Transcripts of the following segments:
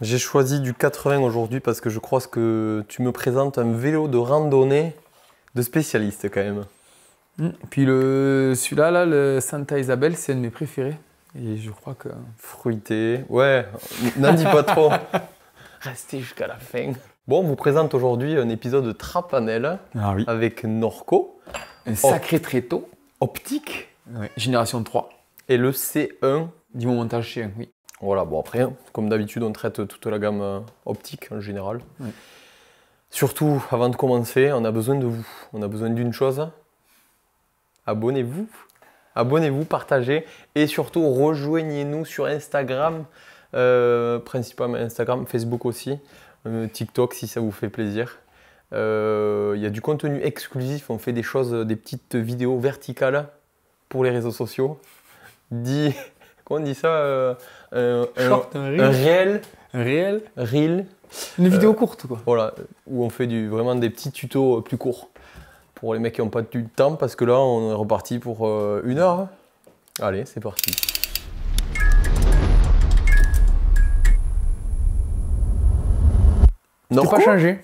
J'ai choisi du 80 aujourd'hui parce que je crois que tu me présentes un vélo de randonnée de spécialiste quand même. Puis celui-là, là, le Santa Isabel, c'est un de mes préférés. Et je crois que... Fruité, ouais, n'en dis pas trop. Restez jusqu'à la fin. Bon, on vous présente aujourd'hui un épisode de Trapanel avec Norco. Un sacré tréteau. Optique. Ouais. Génération 3. Et le C1. Du montage chien, oui. Voilà, bon après, comme d'habitude, on traite toute la gamme optique en général. Oui. Surtout, avant de commencer, on a besoin de vous. On a besoin d'une chose. Abonnez-vous. Abonnez-vous, partagez et surtout rejoignez-nous sur Instagram, principalement Instagram, Facebook aussi, TikTok si ça vous fait plaisir. Il y a du contenu exclusif, on fait des choses, des petites vidéos verticales pour les réseaux sociaux. Comment on dit ça un réel. Un réel. Reel. Une vidéo courte quoi. Voilà, où on fait vraiment des petits tutos plus courts. Pour les mecs qui n'ont pas du temps, parce que là, on est reparti pour 1 heure. Allez, c'est parti. T'as pas changé?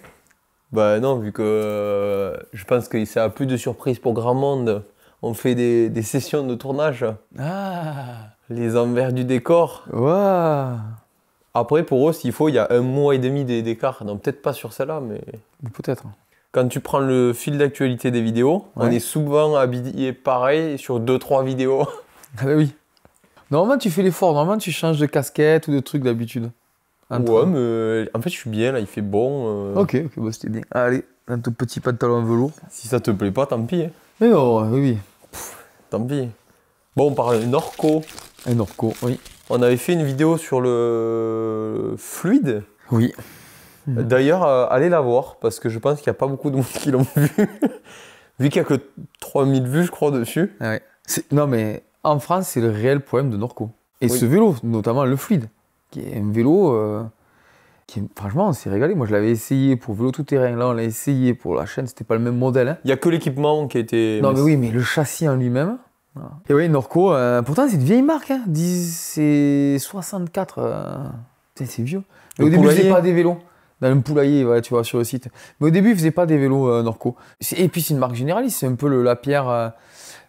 Bah non, vu que je pense que ça a plus de surprise pour grand monde. On fait des sessions de tournage. Ah. Les envers du décor. Waouh. Après, pour eux, s'il faut, il y a 1 mois et demi d'écart. Donc peut-être pas sur celle-là, mais... Peut-être. Quand tu prends le fil d'actualité des vidéos, on est souvent habillé pareil sur 2-3 vidéos. Ah bah oui. Normalement, tu fais l'effort. Normalement, tu changes de casquette ou de truc d'habitude. Ouais, mais en fait, je suis bien là, il fait bon. Ok, bah, c'était bien. Allez, un tout petit pantalon en velours. Si ça te plaît pas, tant pis. Hein. Mais non, oui. Tant pis. Bon, on parle de Norco. Un Norco, oui. On avait fait une vidéo sur le fluide. Oui. D'ailleurs, allez la voir, parce que je pense qu'il n'y a pas beaucoup de monde qui l'ont vu. Vu qu'il n'y a que 3000 vues, je crois, dessus. Ah ouais. Non, mais en France, c'est le réel problème de Norco. Et ce vélo, notamment le fluide, qui est un vélo franchement, on s'est régalé. Moi, je l'avais essayé pour vélo tout-terrain. Là, on l'a essayé pour la chaîne. C'était pas le même modèle. Hein. Il n'y a que l'équipement qui a été... Non, mais oui, mais le châssis en lui-même... Voilà. Et oui, Norco, pourtant, c'est une vieille marque. Hein. C'est 64. C'est vieux. Mais au début, ils faisaient pas des vélos. Dans le poulailler, ouais, tu vois, sur le site. Mais au début, ils faisaient pas des vélos Norco. Et puis, c'est une marque généraliste. C'est un peu la pierre...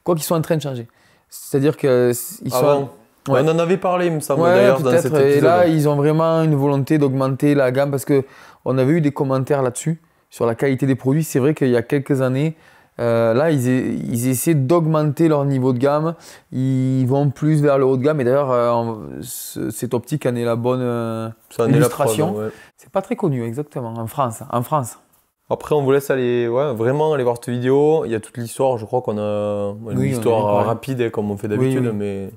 quoi qu'ils soient en train de changer. C'est-à-dire qu'ils sont... Ouais. On en avait parlé, il me semble, d'ailleurs, dans cet épisode. Et là, ils ont vraiment une volonté d'augmenter la gamme parce qu'on avait eu des commentaires là-dessus, sur la qualité des produits. C'est vrai qu'il y a quelques années, là, ils essaient d'augmenter leur niveau de gamme. Ils vont plus vers le haut de gamme. Et d'ailleurs, cette optique en est la bonne illustration. C'est pas très connu, exactement, en France. Après, on vous laisse aller, vraiment aller voir cette vidéo. Il y a toute l'histoire. Je crois qu'on a une histoire rapide, comme on fait d'habitude, mais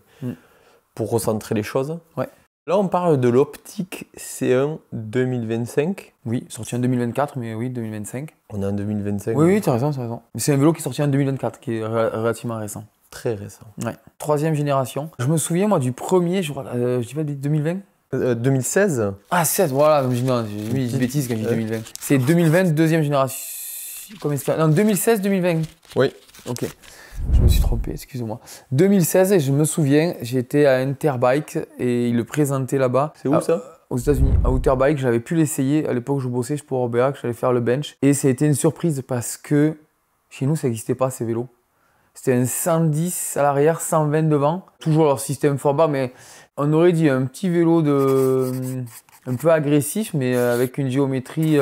pour recentrer les choses. Ouais. Là, on parle de l'Optique C1 2025. Oui, sorti en 2024, mais oui, 2025. On est en 2025. Oui, tu as raison. Mais c'est un vélo qui est sorti en 2024, qui est relativement récent. Très récent. Ouais. 3e génération. Je me souviens, moi, du premier, je crois, je dis pas 2020 2016. Ah, 16, voilà, j'ai mis des bêtises quand j'ai dit 2020. C'est 2020, 2e génération. Comment est-ce que... Non, 2016, 2020. Oui. Ok. Je me suis trompé, excusez-moi. 2016, je me souviens, j'étais à Interbike et ils le présentaient là-bas. C'est où ça? Aux États-Unis, à Outerbike. J'avais pu l'essayer. À l'époque, je bossais pour Orbea, j'allais faire le bench. Et ça a été une surprise parce que chez nous, ça n'existait pas ces vélos. C'était un 110 à l'arrière, 120 devant. Toujours leur système fort bas, mais on aurait dit un petit vélo un peu agressif, mais avec une géométrie.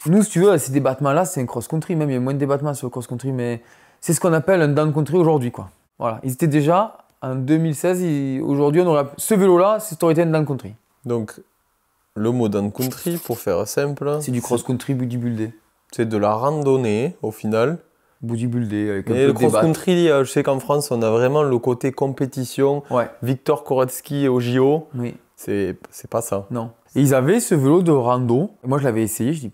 Nous, si tu veux, ces débattements-là, c'est un cross-country. Même il y a moins de débattements sur le cross-country, mais c'est ce qu'on appelle un down-country aujourd'hui, quoi. Voilà. Ils étaient déjà en 2016. Aujourd'hui, on aurait ce vélo-là, c'est aurait été un down-country. Donc, le mot down-country, pour faire simple, c'est du cross-country bodybuildé. C'est de la randonnée, au final. Bodybuildé avec un peu de débat. Et le cross-country, je sais qu'en France, on a vraiment le côté compétition. Ouais. Victor Koretsky au JO. Oui. C'est pas ça. Non. Et ils avaient ce vélo de rando. Et moi, je l'avais essayé. Je dis,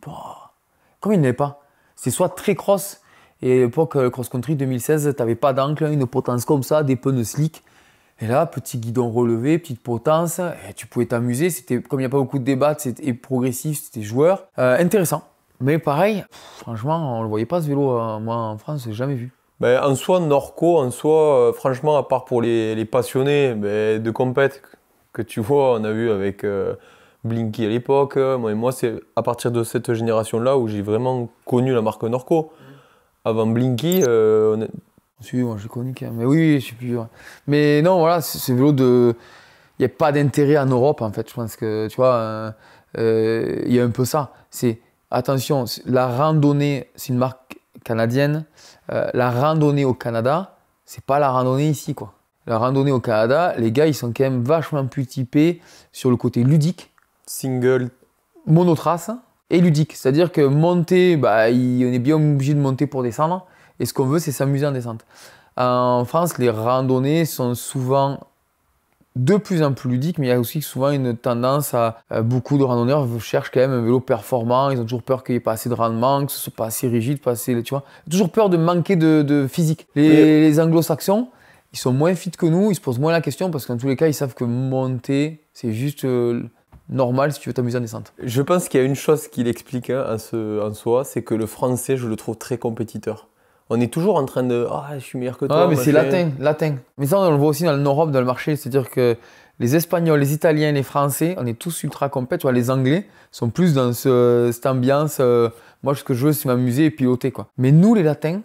comment il n'est pas? C'est soit très cross. Et à l'époque, cross-country 2016, tu n'avais pas d'angle, une potence comme ça, des pneus slick. Et là, petit guidon relevé, petite potence. Et tu pouvais t'amuser. C'était, comme il n'y a pas beaucoup de débats, c'était progressif, c'était joueur. Intéressant. Mais pareil, franchement, on ne le voyait pas ce vélo. Moi, en France, je l'ai jamais vu. Ben, en soi, Norco, franchement, à part pour les passionnés de compète que tu vois, on a vu avec Blinky à l'époque. Moi, c'est à partir de cette génération-là où j'ai vraiment connu la marque Norco. Avant Blinky, Si, moi j'ai connu quand même. Mais oui, je suis plus. Ouais. Mais non, voilà, c'est vélo de. Il n'y a pas d'intérêt en Europe en fait. Je pense que tu vois, il y a un peu ça. C'est attention, la randonnée, c'est une marque canadienne. La randonnée au Canada, c'est pas la randonnée ici quoi. La randonnée au Canada, les gars, ils sont quand même vachement plus typés sur le côté ludique. single. Monotrace et ludique. C'est-à-dire que monter, bah, on est bien obligé de monter pour descendre. Et ce qu'on veut, c'est s'amuser en descente. En France, les randonnées sont souvent de plus en plus ludiques, mais il y a aussi souvent une tendance à beaucoup de randonneurs cherchent quand même un vélo performant. Ils ont toujours peur qu'il n'y ait pas assez de rendement, que ce soit pas assez rigide, pas assez, tu vois. Toujours peur de manquer de physique. Les anglo-saxons, ils sont moins fit que nous, ils se posent moins la question parce qu'en tous les cas, ils savent que monter, c'est juste normal si tu veux t'amuser en descente. Je pense qu'il y a une chose qui l'explique en soi, c'est que le français, je le trouve très compétiteur. On est toujours en train de « Ah, je suis meilleur que toi ». Ah, mais c'est latin. Mais ça, on le voit aussi dans l'Europe, dans le marché. C'est-à-dire que les Espagnols, les Italiens, les Français, on est tous ultra compétents. Tu vois, les Anglais sont plus dans cette ambiance. Moi, ce que je veux, c'est m'amuser et piloter, quoi. Mais nous, les Latins,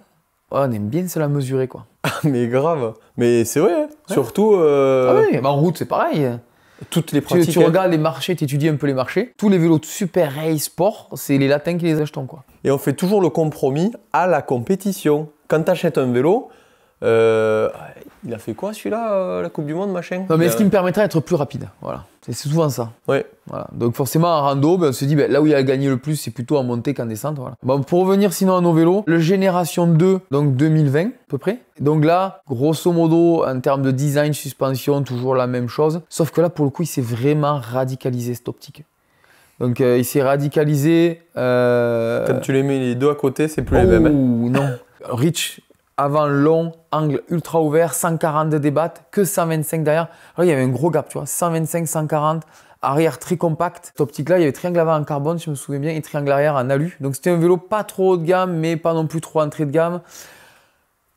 on aime bien se la mesurer, quoi. Mais grave. Mais c'est vrai, hein. Ouais. Surtout… Ah oui, en route, c'est pareil. Toutes les pratiques. Tu regardes les marchés, tu étudies un peu les marchés. Tous les vélos de super race sport, c'est les Latins qui les achètent, quoi. Et on fait toujours le compromis à la compétition. Quand tu achètes un vélo, il a fait quoi celui-là, la Coupe du Monde, machin? Non, mais ce qui me permettrait d'être plus rapide. Voilà. C'est souvent ça. Ouais. Voilà. Donc forcément, en rando, on se dit là où il a gagné le plus, c'est plutôt en montée qu'en descente. Voilà. Bon, pour revenir sinon à nos vélos, le Génération 2, donc 2020 à peu près. Donc là, grosso modo, en termes de design, suspension, toujours la même chose. Sauf que là, pour le coup, il s'est vraiment radicalisé cette optique. Donc il s'est radicalisé. Quand tu les mets les deux à côté, c'est plus les mêmes. Ouh, non. Reach avant long, angle ultra ouvert, 140 de débat, que 125 derrière. Alors il y avait un gros gap, tu vois, 125, 140, arrière très compact. Cette optique-là, il y avait triangle avant en carbone, je me souviens bien, et triangle arrière en alu. Donc c'était un vélo pas trop haut de gamme, mais pas non plus trop entrée de gamme.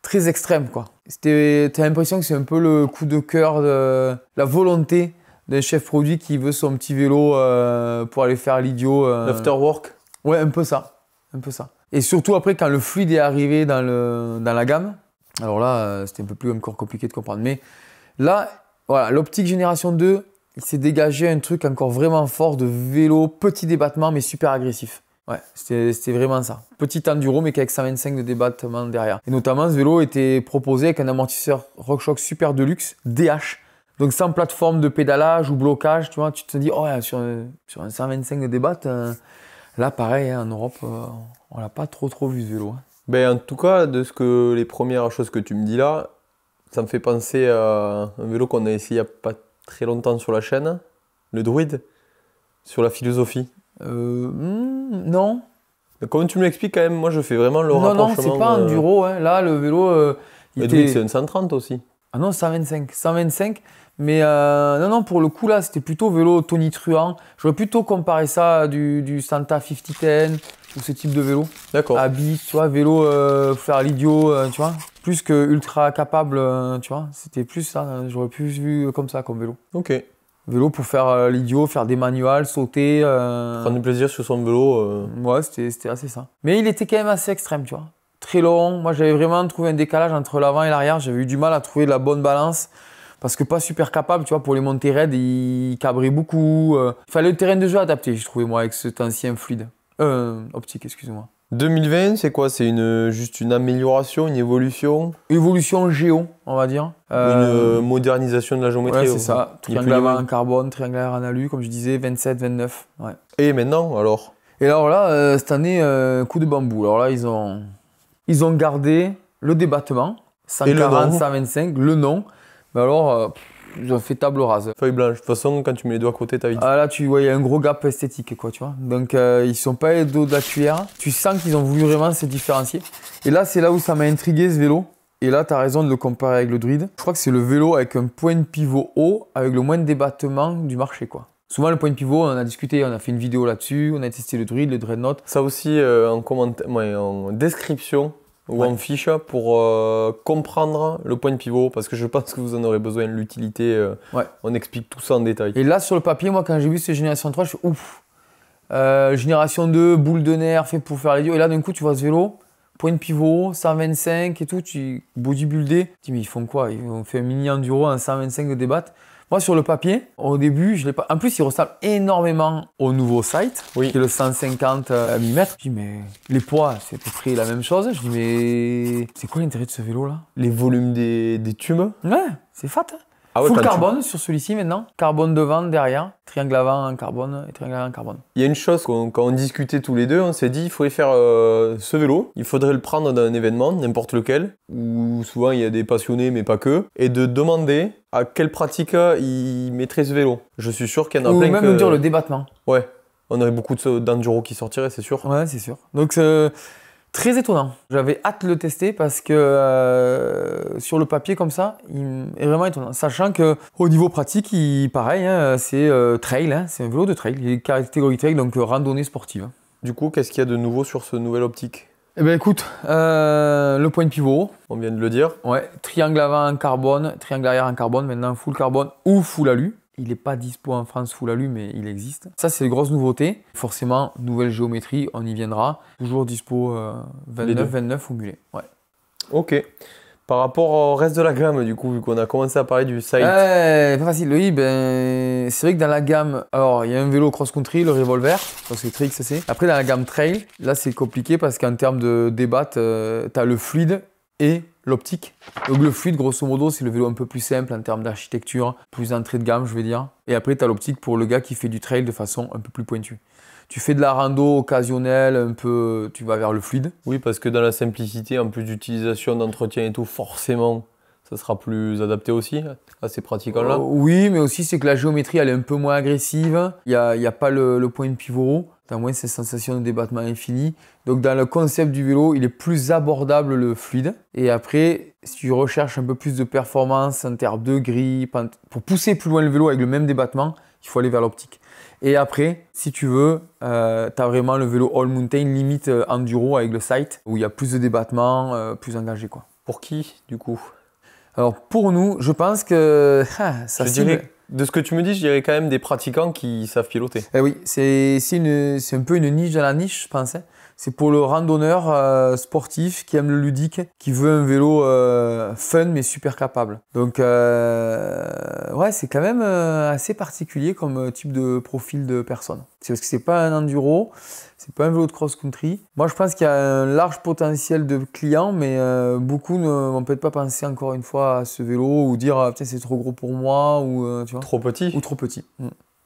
Très extrême, quoi. T'as l'impression que c'est un peu le coup de cœur, de la volonté d'un chef produit qui veut son petit vélo pour aller faire l'idiot. L'afterwork. Ouais, un peu ça. Un peu ça. Et surtout après, quand le fluide est arrivé dans la gamme, alors là, c'était un peu plus encore compliqué de comprendre. Mais là, voilà, l'optique Génération 2, il s'est dégagé un truc encore vraiment fort de vélo, petit débattement, mais super agressif. Ouais, c'était vraiment ça. Petit enduro, mais qu'avec 125 de débattement derrière. Et notamment, ce vélo était proposé avec un amortisseur RockShox Super Deluxe DH. Donc sans plateforme de pédalage ou blocage, tu vois, tu te dis, oh, ouais, sur un 125 de débat, là, pareil, hein, en Europe, on l'a pas trop vu ce vélo. Hein. Ben, en tout cas, les premières choses que tu me dis là, ça me fait penser à un vélo qu'on a essayé il n'y a pas très longtemps sur la chaîne, le Druide, sur la philosophie. Non. Comme tu me l'expliques quand même, moi je fais vraiment le rapprochement. Non, c'est pas enduro. Hein. Là, le vélo, le Druide, c'est un 130 aussi. Ah non, 125. 125. Mais non, pour le coup, là, c'était plutôt vélo tonitruant. J'aurais plutôt comparé ça à du Santa 5010 ou ce type de vélo. D'accord. Habit, tu vois, vélo faire l'idiot, tu vois. Plus que ultra capable, tu vois. C'était plus ça. J'aurais plus vu comme ça, comme vélo. Ok. Vélo pour faire l'idiot, faire des manuals, sauter. Prendre du plaisir sur son vélo. Ouais, c'était assez ça. Mais il était quand même assez extrême, tu vois. Très long. Moi, j'avais vraiment trouvé un décalage entre l'avant et l'arrière. J'avais eu du mal à trouver la bonne balance. Parce que pas super capable, tu vois, pour les montées raides, il cabrait beaucoup. Il fallait le terrain de jeu adapté, j'ai trouvé, moi, avec cet ancien fluide. Optique, excuse-moi. 2020, c'est quoi? C'est juste une amélioration, une évolution? Évolution géo, on va dire. Une modernisation de la géométrie. Ouais, c'est ça. Triangle avant en carbone, triangle arrière en alu, comme je disais, 27, 29. Ouais. Et maintenant, alors? Et alors là, cette année, coup de bambou. Alors là, ils ont gardé le débattement, 140, 125, le nom. Mais alors, ils ont fait table rase. Feuille blanche. De toute façon, quand tu mets les doigts à côté, t'as vite. Ah là, tu vois, il y a un gros gap esthétique, quoi, tu vois. Donc, ils sont pas les dos de la cuillère. Tu sens qu'ils ont voulu vraiment se différencier. Et là, c'est là où ça m'a intrigué, ce vélo. Et là, tu as raison de le comparer avec le Druide. Je crois que c'est le vélo avec un point de pivot haut, avec le moins de débattement du marché, quoi. Souvent, le point de pivot, on en a discuté, on a fait une vidéo là-dessus, on a testé le Druide, le Dreadnought. Ça aussi, en description, ou en fiche pour comprendre le point de pivot, parce que je pense que vous en aurez besoin, l'utilité. On explique tout ça en détail. Et là, sur le papier, moi, quand j'ai vu cette génération 3, je suis ouf. Génération 2, boule de nerfs, fait pour faire les duos. Et là, d'un coup, tu vois ce vélo, point de pivot, 125 et tout, tu bodybuildé. Tu dis, mais ils font quoi? Ils ont fait un mini enduro en 125 de débat. Moi, sur le papier, au début, je l'ai pas. En plus, il ressemble énormément au nouveau Sight, qui est le 150 mm. Je dis, mais les poids, c'est à peu près la même chose. Je dis, mais c'est quoi l'intérêt de ce vélo-là? Les volumes des tubes? Ouais, c'est fat. Hein. Ah ouais, full carbone sur celui-ci maintenant. Carbone devant, derrière. Triangle avant en carbone et triangle avant en carbone. Il y a une chose, quand on discutait tous les deux, on s'est dit il faudrait faire ce vélo. Il faudrait le prendre dans un événement, n'importe lequel, où souvent il y a des passionnés, mais pas que, et de demander à quelle pratique ils mettraient ce vélo. Je suis sûr qu'il y en a plein. Ou même nous dire le débattement. Ouais, on aurait beaucoup d'enduro qui sortiraient, c'est sûr. Ouais, c'est sûr. Donc très étonnant. J'avais hâte de le tester parce que sur le papier comme ça, il est vraiment étonnant. Sachant que au niveau pratique, pareil, hein, c'est trail, hein, c'est un vélo de trail. Il est catégorie trail, donc randonnée sportive. Du coup, qu'est-ce qu'il y a de nouveau sur ce nouvel optique? Eh ben écoute, le point de pivot. On vient de le dire. Ouais, triangle avant en carbone, triangle arrière en carbone, maintenant full carbone ou full alu. Il n'est pas dispo en France full alu, mais il existe. Ça, c'est une grosse nouveauté. Forcément, nouvelle géométrie, on y viendra. Toujours dispo 29 ou mulet. Ouais. Ok. Par rapport au reste de la gamme, du coup, vu qu'on a commencé à parler du Sight. Pas facile. Oui, c'est vrai que dans la gamme, alors il y a un vélo cross-country, le Revolver, parce que c'est très XC. Après, dans la gamme trail, là, c'est compliqué parce qu'en termes de débat, tu as le fluide et l'optique. Donc le fluide, grosso modo, c'est le vélo un peu plus simple en termes d'architecture, plus entrée de gamme, je vais dire. Et après, tu as l'optique pour le gars qui fait du trail de façon un peu plus pointue. Tu fais de la rando occasionnelle, un peu, tu vas vers le fluide. Oui, parce que dans la simplicité, en plus d'utilisation, d'entretien et tout, forcément, ça sera plus adapté aussi à ces pratiques-là. Oui, mais aussi, c'est que la géométrie, elle est un peu moins agressive. Il n'y a pas le point de pivot. Tu as moins cette sensation de débattement infini. Donc, dans le concept du vélo, il est plus abordable le fluide. Et après, si tu recherches un peu plus de performance en termes de grip, pour pousser plus loin le vélo avec le même débattement, il faut aller vers l'optique. Et après, si tu veux, tu as vraiment le vélo all mountain, limite enduro avec le Sight, où il y a plus de débattement, plus engagé, quoi. Pour qui, du coup? Alors, pour nous, je pense que ça dirais, de ce que tu me dis, je dirais quand même des pratiquants qui savent piloter. Eh oui, c'est un peu une niche dans la niche, je pense. Hein. C'est pour le randonneur sportif qui aime le ludique, qui veut un vélo fun mais super capable. Donc ouais, c'est quand même assez particulier comme type de profil de personne. C'est parce que c'est pas un enduro, c'est pas un vélo de cross-country. Moi, je pense qu'il y a un large potentiel de clients, mais beaucoup ne vont peut-être pas penser encore une fois à ce vélo ou dire ah, c'est trop gros pour moi ou tu vois. Trop petit. Ou trop petit.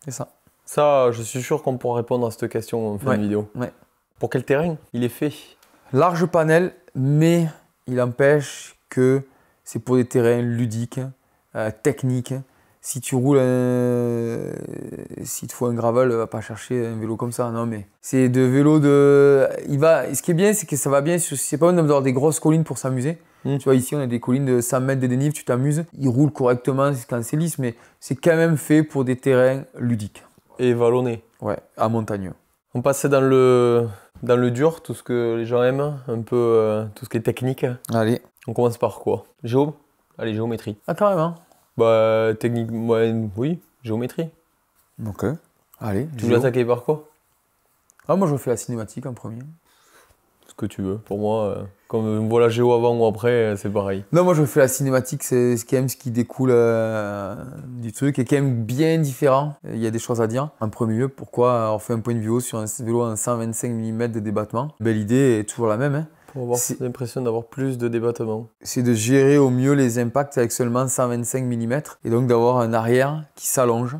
C'est ça. Ça, je suis sûr qu'on pourra répondre à cette question en fin de vidéo. Ouais. Pour quel terrain il est fait? Large panel, mais il empêche que c'est pour des terrains ludiques, techniques. Si tu roules, s'il te faut un gravel, va pas chercher un vélo comme ça. Non, mais c'est de vélo de. Ce qui est bien, c'est que ça va bien. C'est pas besoin d'avoir des grosses collines pour s'amuser. Tu vois, ici, on a des collines de 100 mètres de dénive, tu t'amuses. Il roule correctement quand c'est lisse, mais c'est quand même fait pour des terrains ludiques. Et vallonnés. Ouais, à montagneux. On passait dans le dur, tout ce que les gens aiment, un peu tout ce qui est technique. Allez. On commence par quoi? Allez, géométrie. Ah, carrément. Bah, technique, oui, géométrie. Ok. Allez. Tu veux attaquer par quoi? Ah, moi, je fais la cinématique en premier. Ce que tu veux. Pour moi, comme on voit la géo avant ou après, c'est pareil. Non, moi, je fais la cinématique, c'est quand même ce qui découle du truc, et quand même bien différent. Il y a des choses à dire. En premier lieu, pourquoi on fait un point de vue sur un vélo en 125 mm de débattement? L'idée est toujours la même. Hein. Pour avoir l'impression d'avoir plus de débattement. C'est de gérer au mieux les impacts avec seulement 125 mm, et donc d'avoir un arrière qui s'allonge.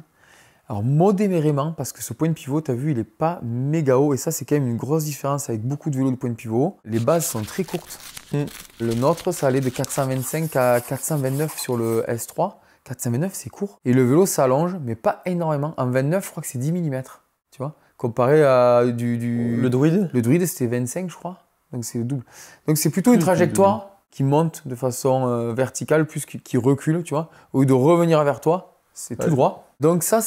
Alors modérément, parce que ce point de pivot, tu as vu, il n'est pas méga haut, et ça c'est quand même une grosse différence avec beaucoup de vélos de point de pivot. Les bases sont très courtes. Le nôtre, ça allait de 425 à 429 sur le S3. 429, c'est court. Et le vélo s'allonge, mais pas énormément. En 29, je crois que c'est 10 mm, tu vois, comparé à Le Druide? Le Druide, c'était 25, je crois. Donc c'est le double. Donc c'est plutôt une trajectoire qui monte de façon verticale, plus qui recule, tu vois. Au lieu de revenir vers toi, c'est tout droit. Donc ça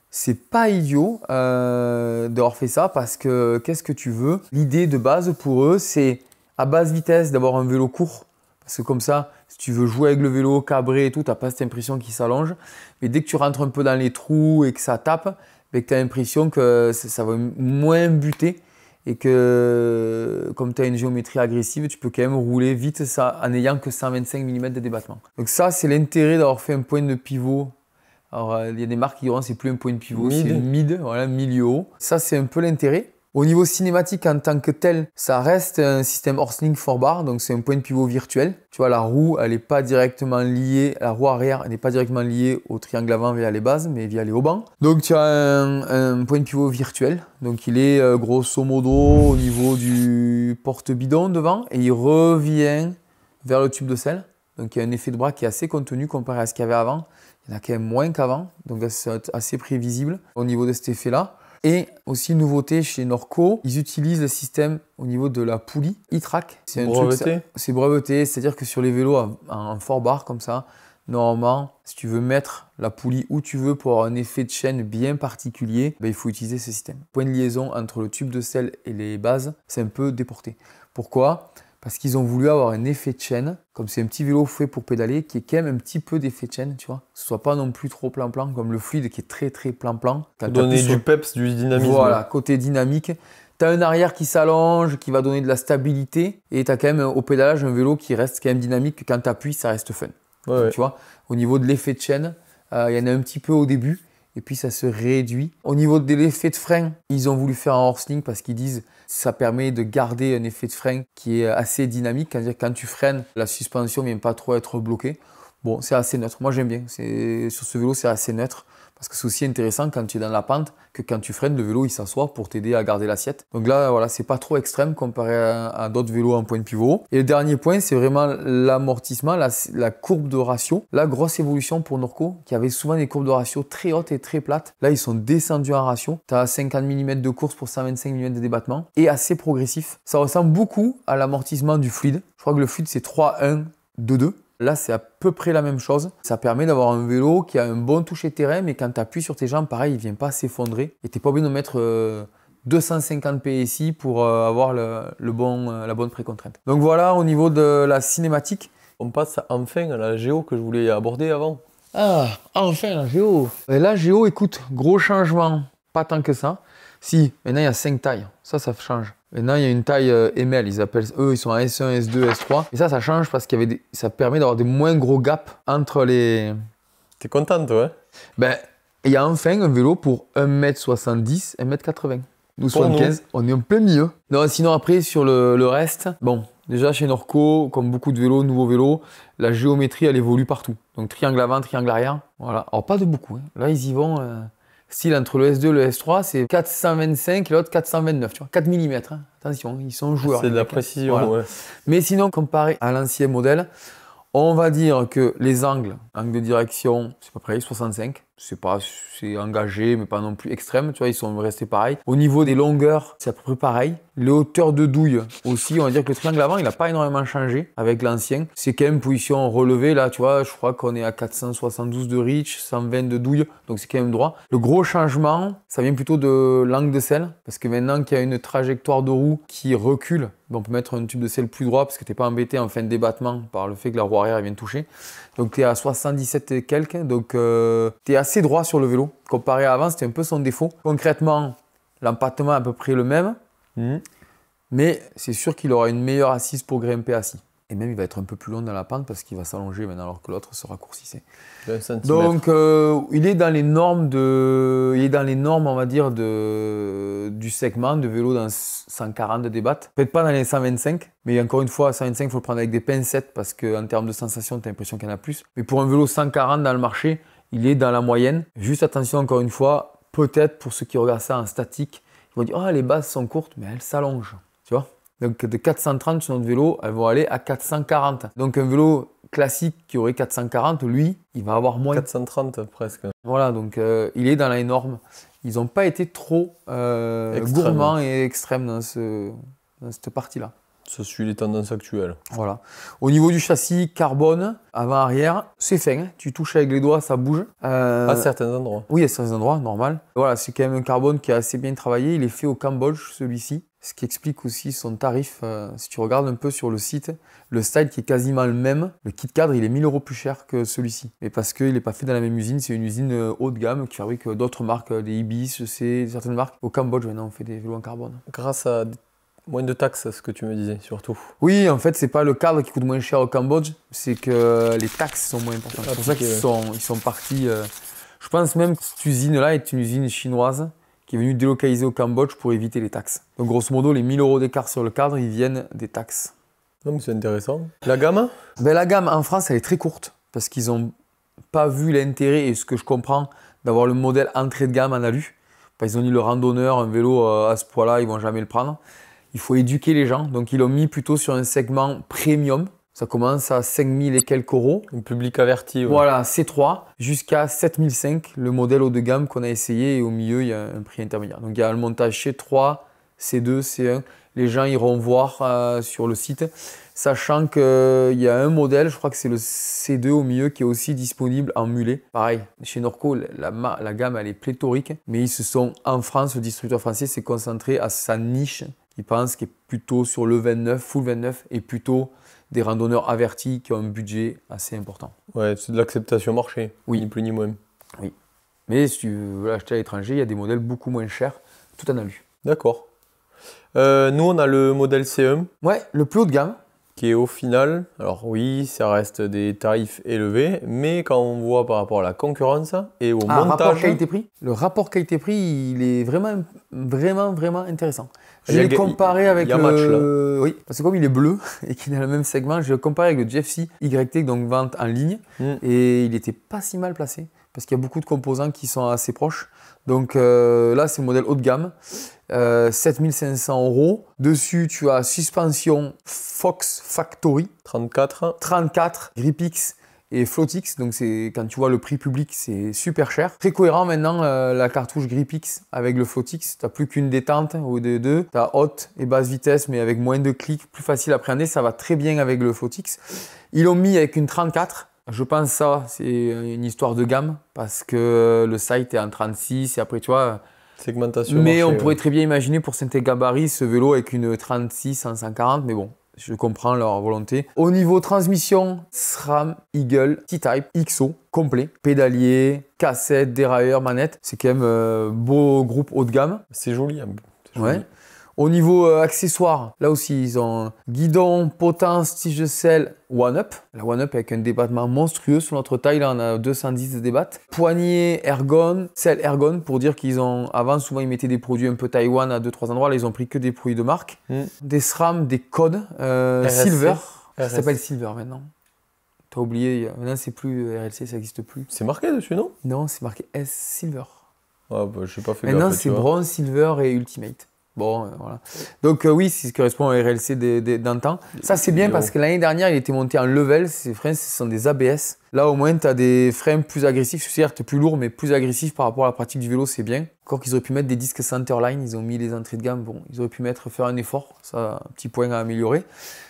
c'est pas idiot d'avoir fait ça, parce que qu'est-ce que tu veux? L'idée de base pour eux, c'est à basse vitesse, d'avoir un vélo court. Parce que comme ça, si tu veux jouer avec le vélo, cabrer et tout, tu n'as pas cette impression qu'il s'allonge. Mais dès que tu rentres un peu dans les trous et que ça tape, ben, que tu as l'impression que ça va moins buter. Et que comme tu as une géométrie agressive, tu peux quand même rouler vite ça, en n'ayant que 125 mm de débattement. Donc ça, c'est l'intérêt d'avoir fait un point de pivot. Alors, il y a des marques qui diront c'est plus un point de pivot, c'est mid, voilà, milieu haut. Ça, c'est un peu l'intérêt. Au niveau cinématique en tant que tel, ça reste un système Horsling 4-bar, donc c'est un point de pivot virtuel. Tu vois, la roue, elle n'est pas directement liée, la roue arrière n'est pas directement liée au triangle avant via les bases, mais via les haubans. Donc tu as un point de pivot virtuel, donc il est grosso modo au niveau du porte-bidon devant, et il revient vers le tube de selle. Donc il y a un effet de bras qui est assez contenu comparé à ce qu'il y avait avant. Il y en a quand même moins qu'avant, donc c'est assez prévisible au niveau de cet effet-là. Et aussi, nouveauté chez Norco, ils utilisent le système au niveau de la poulie e-track. C'est breveté. C'est breveté, c'est-à-dire que sur les vélos en 4-bar comme ça, normalement, si tu veux mettre la poulie où tu veux pour avoir un effet de chaîne bien particulier, ben, il faut utiliser ce système. Point de liaison entre le tube de selle et les bases, c'est un peu déporté. Pourquoi ? Parce qu'ils ont voulu avoir un effet de chaîne, comme c'est un petit vélo fait pour pédaler, qui est quand même un petit peu d'effet de chaîne, tu vois. Que ce soit pas non plus trop plan-plan, comme le fluide qui est très très plan-plan. Pour donner du peps, du dynamisme. Voilà, côté dynamique. Tu as un arrière qui s'allonge, qui va donner de la stabilité, et tu as quand même au pédalage un vélo qui reste quand même dynamique, que quand tu appuies, ça reste fun. Ouais, donc, ouais. tu vois, au niveau de l'effet de chaîne, il y en a un petit peu au début, et puis ça se réduit. Au niveau de l'effet de frein, ils ont voulu faire un Horsling parce qu'ils disent ça permet de garder un effet de frein qui est assez dynamique. C'est-à-dire quand tu freines, la suspension ne vient pas trop être bloquée. Bon, c'est assez neutre. Moi, j'aime bien. Sur ce vélo, c'est assez neutre. Parce que c'est aussi intéressant quand tu es dans la pente que quand tu freines, le vélo il s'assoit pour t'aider à garder l'assiette. Donc là, voilà, c'est pas trop extrême comparé à d'autres vélos en point de pivot. Et le dernier point, c'est vraiment l'amortissement, la courbe de ratio. La grosse évolution pour Norco, qui avait souvent des courbes de ratio très hautes et très plates. Là, ils sont descendus en ratio. Tu as 50 mm de course pour 125 mm de débattement et assez progressif. Ça ressemble beaucoup à l'amortissement du fluide. Je crois que le fluide, c'est 3-1, 2-2. Là, c'est à peu près la même chose. Ça permet d'avoir un vélo qui a un bon toucher terrain, mais quand tu appuies sur tes jambes, pareil, il ne vient pas s'effondrer. Et tu n'es pas obligé de mettre 250 PSI pour avoir la bonne précontrainte. Donc voilà, au niveau de la cinématique. On passe enfin à la géo que je voulais aborder avant. Ah, enfin la géo. Et la géo, écoute, gros changement, pas tant que ça. Si, maintenant il y a 5 tailles, ça change. Maintenant il y a une taille ML, ils sont en S1, S2, S3. Et ça change parce qu'il ça permet d'avoir des moins gros gaps entre les... T'es contente, ouais? Ben, il y a enfin un vélo pour 1m70, 1m80. Nous, 75, on est en plein milieu. Non, sinon après, sur le reste, bon, déjà chez Norco, comme beaucoup de vélos, nouveaux vélos, la géométrie, elle évolue partout. Donc triangle avant, triangle arrière, voilà. Alors pas de beaucoup, hein. Là, ils y vont... Style entre le S2 et le S3, c'est 425 et l'autre 429, tu vois, 4 mm. Hein. Attention, ils sont joueurs. C'est de la précision, voilà. Ouais. Mais sinon, comparé à l'ancien modèle, on va dire que les angles, angle de direction, c'est à peu près 65. C'est engagé, mais pas non plus extrême, tu vois, ils sont restés pareils. Au niveau des longueurs, c'est à peu près pareil. Les hauteurs de douille aussi, on va dire que le triangle avant, il n'a pas énormément changé avec l'ancien. C'est quand même position relevée, là, tu vois, je crois qu'on est à 472 de reach, 120 de douille, donc c'est quand même droit. Le gros changement, ça vient plutôt de l'angle de selle, parce que maintenant qu'il y a une trajectoire de roue qui recule, on peut mettre un tube de selle plus droit, parce que tu n'es pas embêté en fin de débattement par le fait que la roue arrière vient toucher. Donc tu es à 77 et quelques, donc tu es assez droit sur le vélo. Comparé à avant, c'était un peu son défaut. Concrètement, l'empattement est à peu près le même, mais c'est sûr qu'il aura une meilleure assise pour grimper assis. Et même, il va être un peu plus long dans la pente parce qu'il va s'allonger maintenant alors que l'autre se raccourcissait. Donc, il est dans les normes, on va dire, du segment de vélo dans 140 de débat. Peut-être pas dans les 125, mais encore une fois, 125, il faut le prendre avec des pincettes parce qu'en termes de sensation, tu as l'impression qu'il y en a plus. Mais pour un vélo 140 dans le marché, il est dans la moyenne. Juste attention, encore une fois, peut-être pour ceux qui regardent ça en statique, ils vont dire « Ah, les bases sont courtes, mais elles s'allongent. » Tu vois ? Donc de 430 sur notre vélo, elles vont aller à 440. Donc un vélo classique qui aurait 440, lui, il va avoir moins. 430 presque. Voilà, donc il est dans les normes. Ils n'ont pas été trop gourmands et extrêmes dans cette partie-là. Ça suit les tendances actuelles. Voilà. Au niveau du châssis carbone, avant-arrière, c'est fin. Hein. Tu touches avec les doigts, ça bouge. À certains endroits. Oui, à certains endroits, normal. Voilà, c'est quand même un carbone qui est assez bien travaillé. Il est fait au Cambodge, celui-ci. Ce qui explique aussi son tarif. Si tu regardes un peu sur le site, le style qui est quasiment le même, le kit cadre, il est 1000 € plus cher que celui-ci. Mais parce qu'il n'est pas fait dans la même usine, c'est une usine haut de gamme qui fabrique d'autres marques, des Ibis, je sais, certaines marques. Au Cambodge, maintenant, on fait des vélos en carbone. Grâce à moins de taxes, ce que tu me disais, surtout. Oui, en fait, c'est pas le cadre qui coûte moins cher au Cambodge, c'est que les taxes sont moins importantes. C'est pour ça qu'ils sont partis. Je pense même que cette usine-là est une usine chinoise qui est venue délocaliser au Cambodge pour éviter les taxes. Donc, grosso modo, les 1000 € d'écart sur le cadre, ils viennent des taxes. Donc, c'est intéressant. La gamme? Ben, la gamme en France, elle est très courte parce qu'ils n'ont pas vu l'intérêt et ce que je comprends d'avoir le modèle entrée de gamme en alu. Ils ont dit le randonneur, un vélo à ce poids-là, ils vont jamais le prendre. Il faut éduquer les gens, donc ils l'ont mis plutôt sur un segment premium. Ça commence à 5000 et quelques euros. Un public averti. Ouais. Voilà, C3, jusqu'à 7005, le modèle haut de gamme qu'on a essayé. Et au milieu, il y a un prix intermédiaire. Donc il y a le montage C3, C2, C1. Les gens iront voir sur le site. Sachant qu'il y a un modèle, je crois que c'est le C2 au milieu, qui est aussi disponible en mulet. Pareil, chez Norco, la gamme elle est pléthorique. Mais ils se sont, en France, le distributeur français s'est concentré à sa niche. Il pense qu'il est plutôt sur le 29, full 29, et plutôt des randonneurs avertis qui ont un budget assez important. Ouais, c'est de l'acceptation marché, oui. Ni plus ni moins. Oui. Mais si tu veux l'acheter à l'étranger, il y a des modèles beaucoup moins chers, tout en alu. D'accord. Nous, on a le modèle C1. Ouais, le plus haut de gamme. Qui est au final, alors oui, ça reste des tarifs élevés, mais quand on voit par rapport à la concurrence et au montage... rapport qualité-prix. Le rapport qualité-prix, il est vraiment intéressant. Je l'ai comparé avec le... match, là. Oui, parce que comme il est bleu et qu'il est dans le même segment, je l'ai comparé avec le GFC YT, donc vente en ligne, et il n'était pas si mal placé, parce qu'il y a beaucoup de composants qui sont assez proches. Donc là, c'est le modèle haut de gamme, 7500 €. Dessus, tu as suspension Fox Factory 34, Gripix et Floatix. Donc quand tu vois le prix public, c'est super cher. Très cohérent maintenant, la cartouche Gripix avec le Floatix. Tu n'as plus qu'une détente au deux. Tu as haute et basse vitesse, mais avec moins de clics, plus facile à appréhender. Ça va très bien avec le Floatix. Ils l'ont mis avec une 34. Je pense que ça, c'est une histoire de gamme parce que le site est en 36 et après, tu vois... Segmentation mais marché, on pourrait très bien imaginer pour certains gabarits ce vélo avec une 36 en 140, mais bon, je comprends leur volonté. Au niveau transmission, SRAM Eagle T-Type XO complet, pédalier, cassette, dérailleur, manette. C'est quand même beau groupe haut de gamme. C'est joli. Ouais. Au niveau accessoires, là aussi, ils ont guidon, potence, tige de selle, One-Up. La One-Up avec un débattement monstrueux sur notre taille, là on a 210 de débat. Poignée Ergon, selle Ergon pour dire qu'ils ont... Avant, souvent, ils mettaient des produits un peu Taïwan à 2-3 endroits. Là, ils ont pris que des produits de marque. Des SRAM, des codes, Silver. Ça s'appelle Silver maintenant. T'as oublié, maintenant c'est plus RLC, ça n'existe plus. C'est marqué dessus, non? Non, c'est marqué S Silver. Ah, bah, je sais pas fait maintenant, c'est Bronze, Silver et Ultimate. Bon, voilà. Donc oui, c'est ce qui correspond au RLC d'antan. Ça, c'est bien parce que l'année dernière, il était monté en level. Ces freins, ce sont des ABS. Là, au moins, tu as des freins plus agressifs. Certes, plus lourds, mais plus agressifs par rapport à la pratique du vélo, c'est bien. Encore qu'ils auraient pu mettre des disques Centerline. Ils ont mis les entrées de gamme. Bon, ils auraient pu faire un effort. Ça, un petit point à améliorer.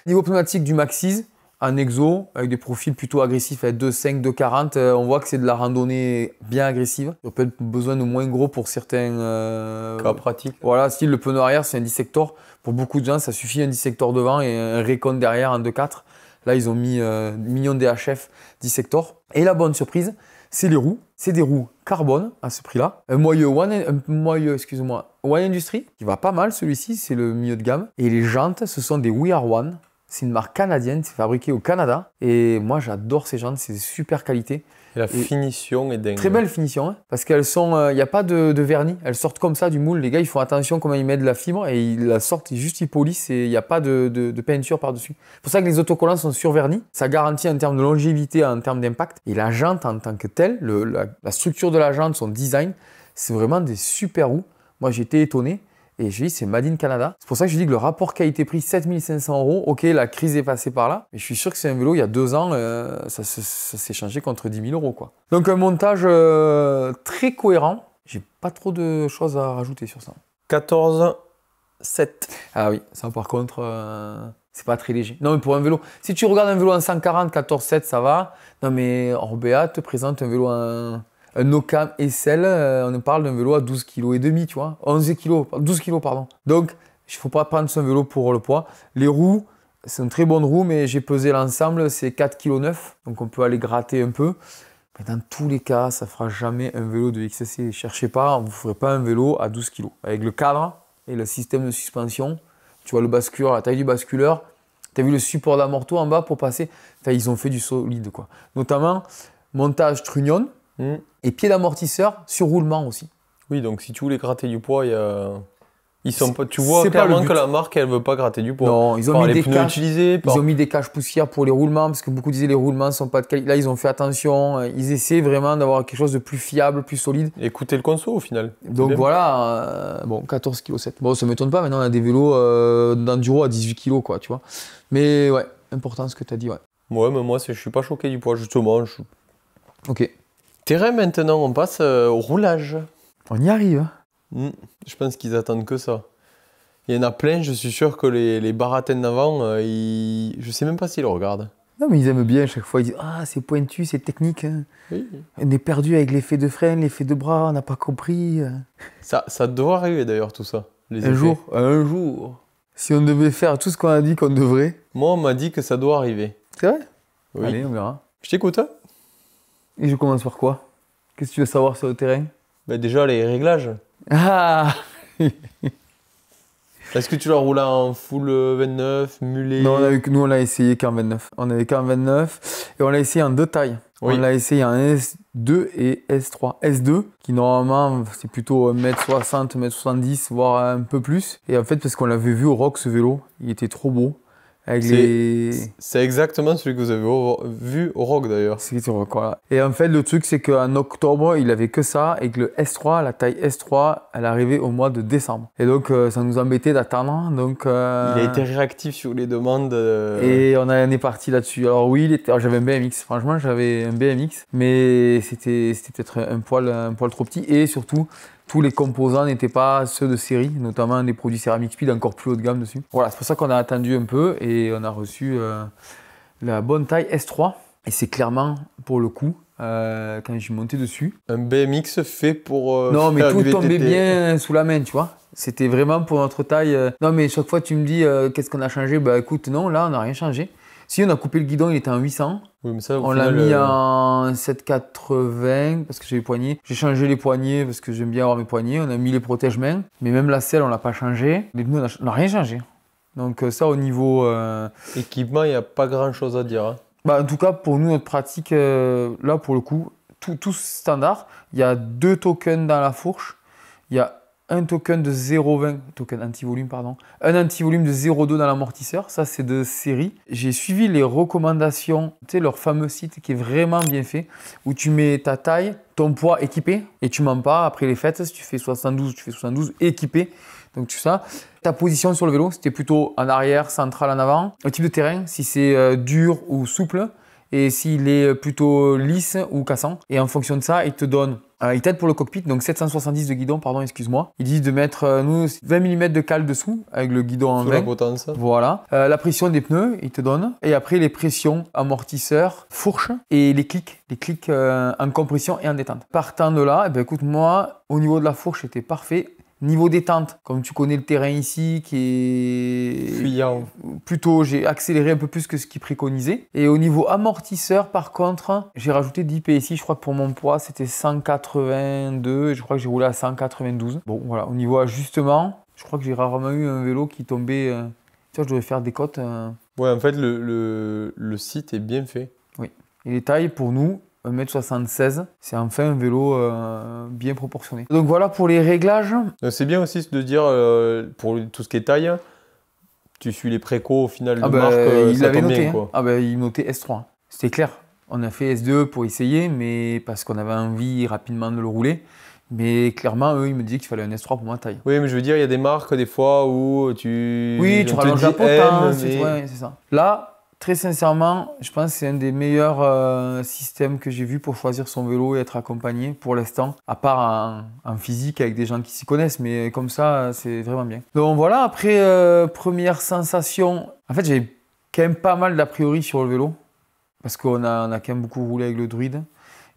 Niveau pneumatique du Maxis, en exo, avec des profils plutôt agressifs, avec 2,5, 2,40, on voit que c'est de la randonnée bien agressive. Il y a peut-être besoin de moins gros pour certains cas pratiques. Voilà, style le pneu arrière, c'est un dissector. Pour beaucoup de gens, ça suffit un dissector devant et un Recon derrière en 2,4. Là, ils ont mis mignon DHF dissector. Et la bonne surprise, c'est les roues. C'est des roues carbone à ce prix-là. Un moyeu One Industry, qui va pas mal celui-ci, c'est le milieu de gamme. Et les jantes, ce sont des We Are One. C'est une marque canadienne, c'est fabriqué au Canada. Et moi, j'adore ces jantes, c'est de super qualité. Et la finition est dingue. Très belle finition, hein, parce qu'elles sont... Il n'y a pas de vernis, elles sortent comme ça du moule. Les gars, ils font attention comment ils mettent de la fibre et ils la sortent, juste ils polissent et il n'y a pas de peinture par-dessus. C'est pour ça que les autocollants sont survernis. Ça garantit en termes de longévité, en termes d'impact. Et la jante en tant que telle, la structure de la jante, son design, c'est vraiment des super roues. Moi, j'ai été étonné. Et je dis, c'est Made in Canada. C'est pour ça que je dis que le rapport qualité-prix, 7500 €. Ok, la crise est passée par là. Mais je suis sûr que c'est un vélo, il y a 2 ans, ça s'est changé contre 10 000 €, quoi. Donc un montage très cohérent. J'ai pas trop de choses à rajouter sur ça. 14,7. Ah oui, ça par contre, c'est pas très léger. Non, mais pour un vélo, si tu regardes un vélo en 140, 14,7, ça va. Non, mais Orbea te présente un vélo un Ocam SL, on parle d'un vélo à 12,5 kg, tu vois. 11 kg, 12 kg, pardon. Donc, Il ne faut pas prendre son vélo pour le poids. Les roues, c'est une très bonne roue, mais j'ai pesé l'ensemble, c'est 4,9 kg. Donc on peut aller gratter un peu. Mais dans tous les cas, ça ne fera jamais un vélo de XC. Cherchez pas, vous ne ferez pas un vélo à 12 kg. Avec le cadre et le système de suspension, tu vois le basculeur, la taille du basculeur, tu as vu le support d'amorto en bas pour passer. Enfin, ils ont fait du solide, quoi. Notamment, montage trunion et pied d'amortisseur sur roulement aussi. Oui, donc si tu voulais gratter du poids, ils sont pas. Tu vois clairement que la marque, elle veut pas gratter du poids. Non, ils ont mis des caches. Ils ont mis des caches poussières pour les roulements parce que beaucoup disaient les roulements sont pas de qualité. Là, ils ont fait attention. Ils essaient vraiment d'avoir quelque chose de plus fiable, plus solide. Écoutez le conso au final. Donc voilà, bon, 14,7 kg. Bon, ça m'étonne pas. Maintenant, on a des vélos d'enduro à 18 kg, quoi, tu vois. Mais ouais, important ce que tu as dit, ouais. Ouais, mais moi, je suis pas choqué du poids, justement. Ok. Terrain maintenant, on passe au roulage. On y arrive. Je pense qu'ils attendent que ça. Il y en a plein, je suis sûr que les baratins d'avant, je sais même pas s'ils le regardent. Non, mais ils aiment bien à chaque fois. Ils disent ah, c'est pointu, c'est technique. Hein. Oui. On est perdu avec l'effet de frein, l'effet de bras, on n'a pas compris. Ça doit arriver d'ailleurs, tout ça. Un jour. Si on devait faire tout ce qu'on a dit qu'on devrait. Moi, on m'a dit que ça doit arriver. C'est vrai? Oui. Allez, on verra. Je t'écoute. Hein. Et je commence par quoi? Qu'est-ce que tu veux savoir sur le terrain? Déjà, les réglages. Ah. Est-ce que tu l'as roulé en full 29, mulet? Non, nous on l'a essayé qu'en 29. On avait qu'en 29 et on l'a essayé en deux tailles. Oui. On l'a essayé en S2 et S3. S2, qui normalement c'est plutôt 1m60, 1m70, voire un peu plus. Et en fait, parce qu'on l'avait vu au Rock ce vélo, il était trop beau. C'est exactement celui que vous avez vu au Rock d'ailleurs. C'est au Rock, voilà. Et en fait, le truc, c'est qu'en octobre, il avait que ça et que le S3, la taille S3, elle arrivait au mois de décembre. Et donc, ça nous embêtait d'attendre. Donc, il a été réactif sur les demandes. Et on est parti là-dessus. Alors, oui, j'avais un BMX. Franchement, j'avais un BMX. Mais c'était peut-être un poil trop petit. Et surtout, tous les composants n'étaient pas ceux de série, notamment des produits Ceramic Speed encore plus haut de gamme dessus. Voilà, c'est pour ça qu'on a attendu un peu et on a reçu la bonne taille S3. Et c'est clairement, pour le coup, quand j'ai monté dessus. Un BMX fait pour. Non, mais tout tombait bien sous la main, tu vois. C'était vraiment pour notre taille. Non, mais chaque fois, tu me dis qu'est-ce qu'on a changé? Bah écoute, non, là, on n'a rien changé. Si, on a coupé le guidon, il était en 800. Oui, mais ça, on l'a mis en 780 parce que j'ai les poignets. J'ai changé les poignets parce que j'aime bien avoir mes poignets. On a mis les protège-mains. Mais même la selle, on l'a pas changé. Les pneus, on n'a rien changé. Donc ça, au niveau... équipement, il n'y a pas grand-chose à dire. Hein. Bah, en tout cas, pour nous, notre pratique, là, pour le coup, tout standard. Il y a 2 tokens dans la fourche. Il y a un token de 0,20, token anti-volume, pardon. Un anti-volume de 0,2 dans l'amortisseur, ça c'est de série. J'ai suivi les recommandations, tu sais, leur fameux site qui est vraiment bien fait, où tu mets ta taille, ton poids équipé, et tu mens pas après les fêtes, si tu fais 72, tu fais 72 équipé. Donc tu sais, ta position sur le vélo, c'était plutôt en arrière, central, en avant. Le type de terrain, si c'est dur ou souple, et s'il est plutôt lisse ou cassant. Et en fonction de ça, il te donne... il t'aide pour le cockpit, donc 770 de guidon, pardon, excuse-moi. Ils disent de mettre nous 20 mm de cale dessous avec le guidon en 20. La potence. Voilà. La pression des pneus, ils te donnent. Et après, les pressions amortisseurs, fourche et les clics. Les clics en compression et en détente. Partant de là, eh ben, écoute, moi, au niveau de la fourche, c'était parfait. Niveau détente, comme tu connais le terrain ici, qui est fuyant. Plutôt, j'ai accéléré un peu plus que ce qu'il préconisait. Et au niveau amortisseur, par contre, j'ai rajouté 10 PSI. Je crois que pour mon poids, c'était 182. Et je crois que j'ai roulé à 192. Bon, voilà. Au niveau ajustement, je crois que j'ai rarement eu un vélo qui tombait. Tu vois, je devais faire des cotes. Ouais, en fait, le site est bien fait. Oui. Et les tailles, pour nous, 1m76, c'est enfin un vélo bien proportionné. Donc voilà pour les réglages. C'est bien aussi de dire, pour tout ce qui est taille, tu suis les précos au final de marque, il ça avait tombe noté, bien. Quoi. Il notait S3. C'était clair. On a fait S2 pour essayer, mais parce qu'on avait envie rapidement de le rouler. Mais clairement, eux, ils me disaient qu'il fallait un S3 pour ma taille. Oui, mais je veux dire, il y a des marques des fois où tu... Oui, tu rallonges la potence. Ouais, c'est ça. Là, très sincèrement, je pense que c'est un des meilleurs systèmes que j'ai vu pour choisir son vélo et être accompagné pour l'instant, à part en physique avec des gens qui s'y connaissent, mais comme ça, c'est vraiment bien. Donc voilà, après, première sensation, en fait, j'avais quand même pas mal d'a priori sur le vélo, parce qu'on a quand même beaucoup roulé avec le Druide,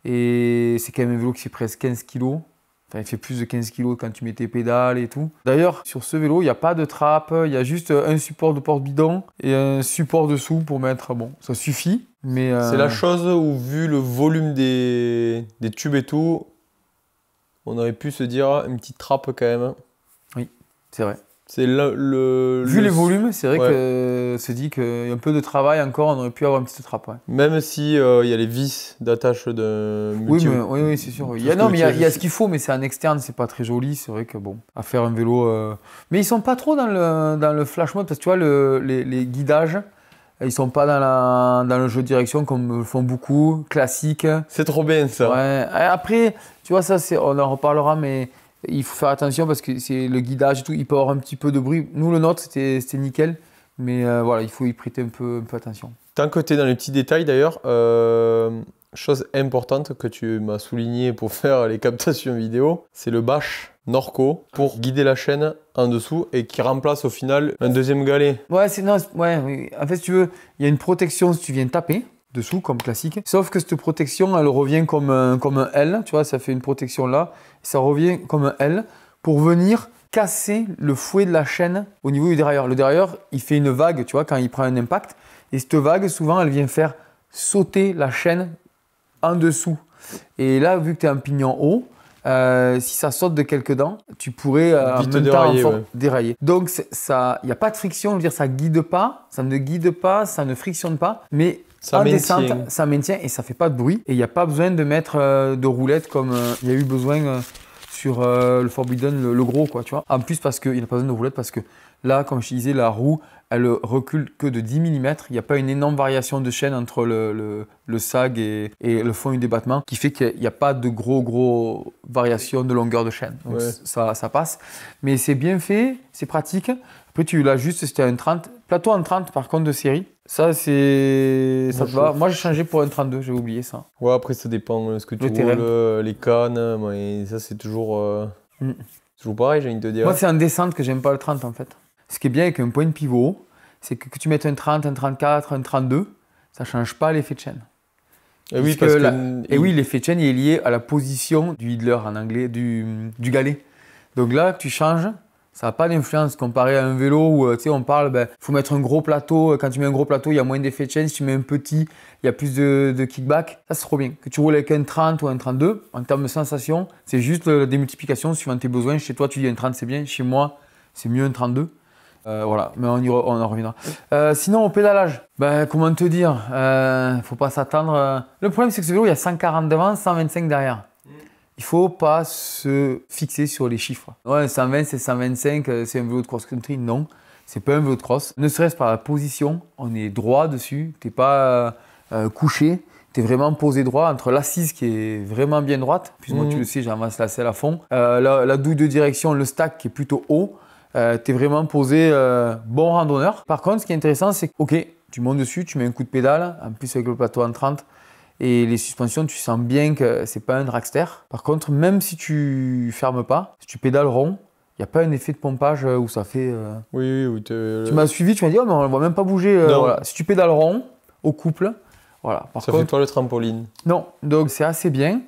et c'est quand même un vélo qui fait presque 15 kg. Enfin, il fait plus de 15 kg quand tu mets tes pédales et tout. D'ailleurs, sur ce vélo, il n'y a pas de trappe, il y a juste un support de porte-bidon et un support dessous pour mettre... Bon, ça suffit, mais... C'est la chose où, vu le volume des tubes et tout, on aurait pu se dire une petite trappe quand même. Oui, c'est vrai. C'est Vu les volumes, c'est vrai que se dit qu'il y a un peu de travail encore, on aurait pu avoir une petite trappe. Ouais. Même si il y a les vis d'attache de multi. Oui, c'est sûr. Il y a ce qu'il faut, mais c'est en externe, c'est pas très joli. C'est vrai que bon, à faire un vélo. Mais ils sont pas trop dans le flash mode parce que tu vois les guidages, ils sont pas dans le jeu de direction comme le font beaucoup, classique. C'est trop bien ça. Ouais. Après, tu vois ça, on en reparlera, mais il faut faire attention parce que c'est le guidage et tout, il peut avoir un petit peu de bruit. Nous, le nôtre, c'était nickel. Mais voilà, il faut y prêter un peu attention. Tant que tu es dans les petits détails d'ailleurs, chose importante que tu m'as souligné pour faire les captations vidéo, c'est le bâche Norco pour guider la chaîne en dessous et qui remplace au final un deuxième galet. Ouais, oui. En fait, si tu veux, il y a une protection si tu viens taper dessous comme classique. Sauf que cette protection, elle revient comme un L, tu vois, ça fait une protection là. Ça revient comme un L pour venir casser le fouet de la chaîne au niveau du dérailleur. Le dérailleur, il fait une vague, tu vois, quand il prend un impact. Et cette vague, souvent, elle vient faire sauter la chaîne en dessous. Et là, vu que tu as un pignon haut, si ça saute de quelques dents, tu pourrais vite dérailler, dérailler. Donc, il n'y a pas de friction, je veux dire, ça guide pas, ça ne guide pas, ça ne frictionne pas, mais en descente, ça maintient et ça fait pas de bruit. Et il n'y a pas besoin de mettre de roulettes comme il y a eu besoin sur le Forbidden, le gros, quoi, tu vois. En plus, parce qu'il n'y a pas besoin de roulettes, parce que là, comme je te disais, la roue, elle recule que de 10 mm. Il n'y a pas une énorme variation de chaîne entre le sag et le fond du débattement, qui fait qu'il n'y a pas de gros variations de longueur de chaîne. Donc ça passe. Mais c'est bien fait, c'est pratique. Après, tu l'ajustes, c'était un 30. Plateau en 30, par contre, de série. Ça, ça te va. Moi, j'ai changé pour un 32, j'ai oublié ça. Ouais, après, ça dépend de ce que tu roules, les cannes. Mais ça, c'est toujours pareil, j'ai envie de te dire. Moi, c'est en descente que j'aime pas le 30, en fait. Ce qui est bien avec un point de pivot, c'est que tu mettes un 30, un 34, un 32, ça ne change pas l'effet de chaîne. Et oui, l'effet de chaîne il est lié à la position du idler en anglais, du galet. Donc là, tu changes, ça n'a pas d'influence comparé à un vélo où on parle, faut mettre un gros plateau. Quand tu mets un gros plateau, il y a moins d'effet de chaîne. Si tu mets un petit, il y a plus de kickback. Ça, c'est trop bien. Que tu roules avec un 30 ou un 32, en termes de sensation, c'est juste la démultiplication suivant tes besoins. Chez toi, tu dis un 30, c'est bien. Chez moi, c'est mieux un 32. Voilà, mais on en reviendra. Sinon, au pédalage, comment te dire, faut pas s'attendre. Le problème, c'est que ce vélo, il y a 140 devant, 125 derrière. Il faut pas se fixer sur les chiffres. Ouais, 120, c'est 125, c'est un vélo de cross-country. Non, c'est pas un vélo de cross. Ne serait-ce par la position, on est droit dessus, t'es pas couché. Tu es vraiment posé droit entre l'assise qui est vraiment bien droite. Puis moi, tu le sais, j'avance la selle à fond. La douille de direction, le stack qui est plutôt haut. Tu es vraiment posé bon randonneur. Par contre, ce qui est intéressant, c'est que tu montes dessus, tu mets un coup de pédale, en plus avec le plateau en 30, et les suspensions, tu sens bien que c'est pas un dragster. Par contre, même si tu fermes pas, si tu pédales rond, il n'y a pas un effet de pompage où ça fait... Oui. Tu m'as suivi, tu m'as dit, oh, mais on ne va même pas bouger. Voilà. Si tu pédales rond, au couple, voilà. Ça fait pas le trampoline. Non, donc c'est assez bien.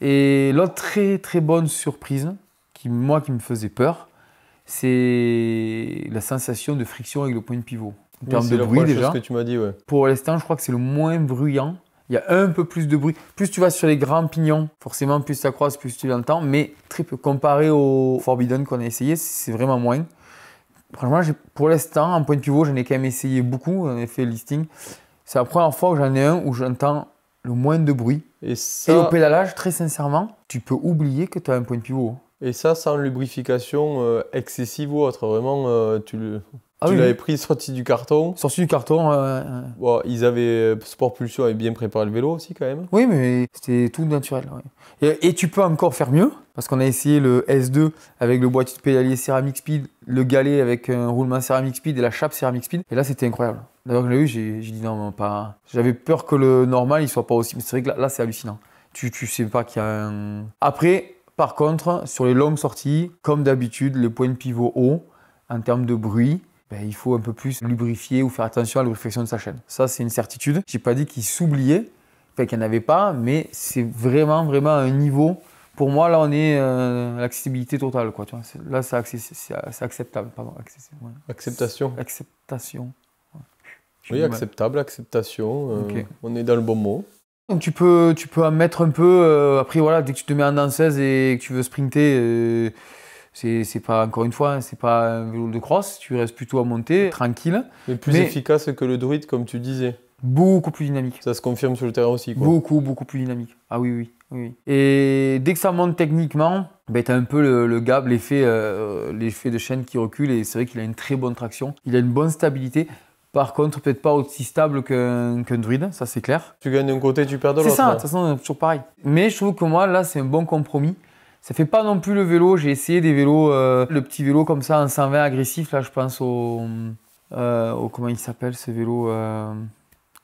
Et l'autre très très bonne surprise, qui me faisait peur, c'est la sensation de friction avec le point de pivot. En termes de bruit déjà. C'est ce que tu m'as dit, ouais. Pour l'instant, je crois que c'est le moins bruyant. Il y a un peu plus de bruit. Plus tu vas sur les grands pignons, forcément, plus ça croise, plus tu l'entends. Mais très peu. Comparé au Forbidden qu'on a essayé, c'est vraiment moins. Franchement, pour l'instant, en point de pivot, j'en ai quand même essayé beaucoup. On a fait le listing. C'est la première fois que j'en ai un où j'entends le moins de bruit. Et au pédalage, très sincèrement, tu peux oublier que tu as un point de pivot. Et ça, sans lubrification excessive ou autre. Vraiment, tu l'avais pris sorti du carton. Sorti du carton. Bon, Sport Pulsion avait bien préparé le vélo aussi quand même. Oui, mais c'était tout naturel. Ouais. Et tu peux encore faire mieux, parce qu'on a essayé le S2 avec le boîtier de pédalier Ceramic Speed, le galet avec un roulement Ceramic Speed et la chape Ceramic Speed. Et là, c'était incroyable. D'ailleurs, je l'ai eu, j'ai dit non, pas. J'avais peur que le normal, il soit pas aussi. Mais c'est vrai que là, c'est hallucinant. Tu sais pas qu'il y a un. Après, par contre, sur les longues sorties, comme d'habitude, le point de pivot haut, en termes de bruit, il faut un peu plus lubrifier ou faire attention à la lubrification de sa chaîne. Ça, c'est une certitude. Je n'ai pas dit qu'il s'oubliait, qu'il n'y en avait pas, mais c'est vraiment, vraiment un niveau Pour moi, là, on est à l'accessibilité totale, quoi. Tu vois. Là, c'est acceptable. Pardon, ouais. Acceptation. Acceptation. Ouais. Oui, acceptable, acceptation. Ok. On est dans le bon mot. Donc tu peux en mettre un peu. Après, voilà, dès que tu te mets en danseuse et que tu veux sprinter, c'est pas, encore une fois, c'est pas un vélo de cross. Tu restes plutôt à monter, tranquille. Mais plus efficace que le druide, comme tu disais. Beaucoup plus dynamique. Ça se confirme sur le terrain aussi, quoi. Beaucoup plus dynamique. Ah oui. Et dès que ça monte techniquement, ben, tu as un peu le gap, l'effet de chaîne qui recule. Et c'est vrai qu'il a une très bonne traction. Il a une bonne stabilité. Par contre, peut-être pas aussi stable qu'un druide, ça c'est clair. Tu gagnes d'un côté, tu perds de l'autre. C'est ça, de toute façon, c'est toujours pareil. Mais je trouve que moi, là, c'est un bon compromis. Ça fait pas non plus le vélo. J'ai essayé des vélos, le petit vélo comme ça, en 120 agressif. Là, je pense au comment il s'appelle ce vélo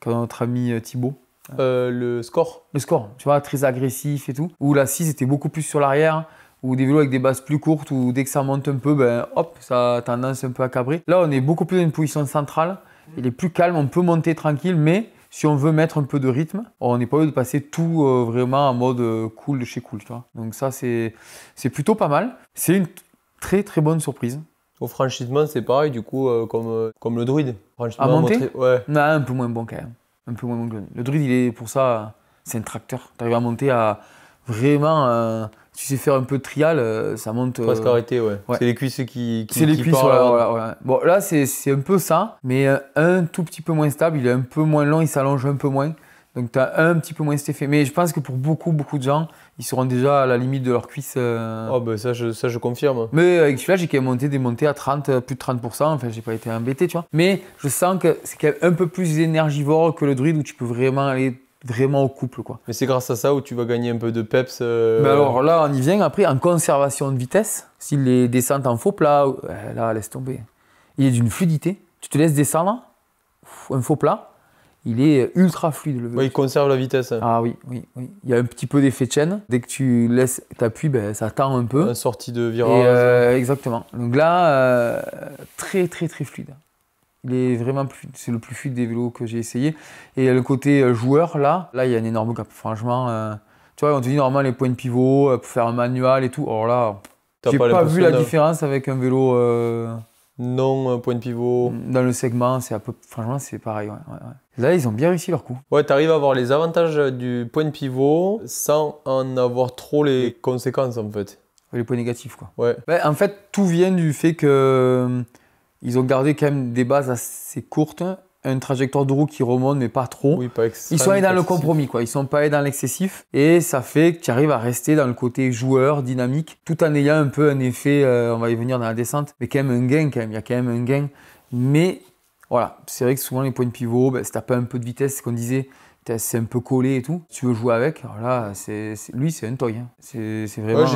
qu'a notre ami Thibaut. Le score. Le score, tu vois, très agressif et tout. Où la 6 était beaucoup plus sur l'arrière. Ou des vélos avec des bases plus courtes, où dès que ça monte un peu, ben hop, ça a tendance un peu à cabrer. Là, on est beaucoup plus dans une position centrale. Il est plus calme, on peut monter tranquille, mais si on veut mettre un peu de rythme, on n'est pas obligé de passer tout vraiment en mode cool de chez cool, tu vois. Donc ça, c'est plutôt pas mal. C'est une très très bonne surprise. Au franchissement, c'est pareil, du coup, comme le druide. À monter, ouais. Non, un peu moins bon quand même. Un peu moins bon. Le druide, il est pour ça, c'est un tracteur. Tu arrives à monter à vraiment... tu sais faire un peu de trial, ça monte. Presque arrêté, ouais. C'est les cuisses qui c'est les cuisses, voilà. Bon, là, c'est un peu ça, mais un tout petit peu moins stable, il est un peu moins long, il s'allonge un peu moins. Donc, tu as un petit peu moins cet effet. Mais je pense que pour beaucoup de gens, ils seront déjà à la limite de leurs cuisses. Oh, ben ça, je confirme. Mais avec celui-là, j'ai quand même monté des montées à 30, plus de 30%. Enfin, j'ai pas été embêté, tu vois. Mais je sens que c'est quand même un peu plus énergivore que le druide où tu peux vraiment aller vraiment au couple, quoi. Mais c'est grâce à ça où tu vas gagner un peu de peps. Ben alors là, on y vient après en conservation de vitesse. Si les descentes en faux plat, là, laisse tomber. Il est d'une fluidité. Tu te laisses descendre, un faux plat, il est ultra fluide le vélo. Ouais, il conserve la vitesse. Ah oui. Il y a un petit peu d'effet de chaîne. Dès que tu laisses t'appuies, ben, ça tend un peu. Une sortie de virage. Exactement. Donc là, très fluide. Il est vraiment fluide. C'est le plus fluide des vélos que j'ai essayé. Et le côté joueur, là, il y a un énorme gap. Franchement, tu vois, on te dit normalement les points de pivot pour faire un manual et tout. Alors là, j'ai pas vu la différence avec un vélo. Non, point de pivot. Dans le segment, franchement, c'est pareil. Ouais. Là, ils ont bien réussi leur coup. Ouais, tu arrives à avoir les avantages du point de pivot sans en avoir trop les conséquences en fait. Les points négatifs, quoi. Ouais. Ben, en fait, tout vient du fait que ils ont gardé quand même des bases assez courtes, une trajectoire de roue qui remonte, mais pas trop. Oui, pas Ils sont allés dans le compromis, quoi. Ils sont pas allés dans l'excessif. Et ça fait que tu arrives à rester dans le côté joueur, dynamique, tout en ayant un peu un effet, on va y venir dans la descente, mais quand même un gain, quand même. Il y a quand même un gain. Mais voilà, c'est vrai que souvent les points de pivot, ben, si tu n'as pas un peu de vitesse, c'est ce qu'on disait, c'est un peu collé et tout. Tu veux jouer avec, alors là, lui, c'est un toy. Hein. C'est vraiment... Ouais,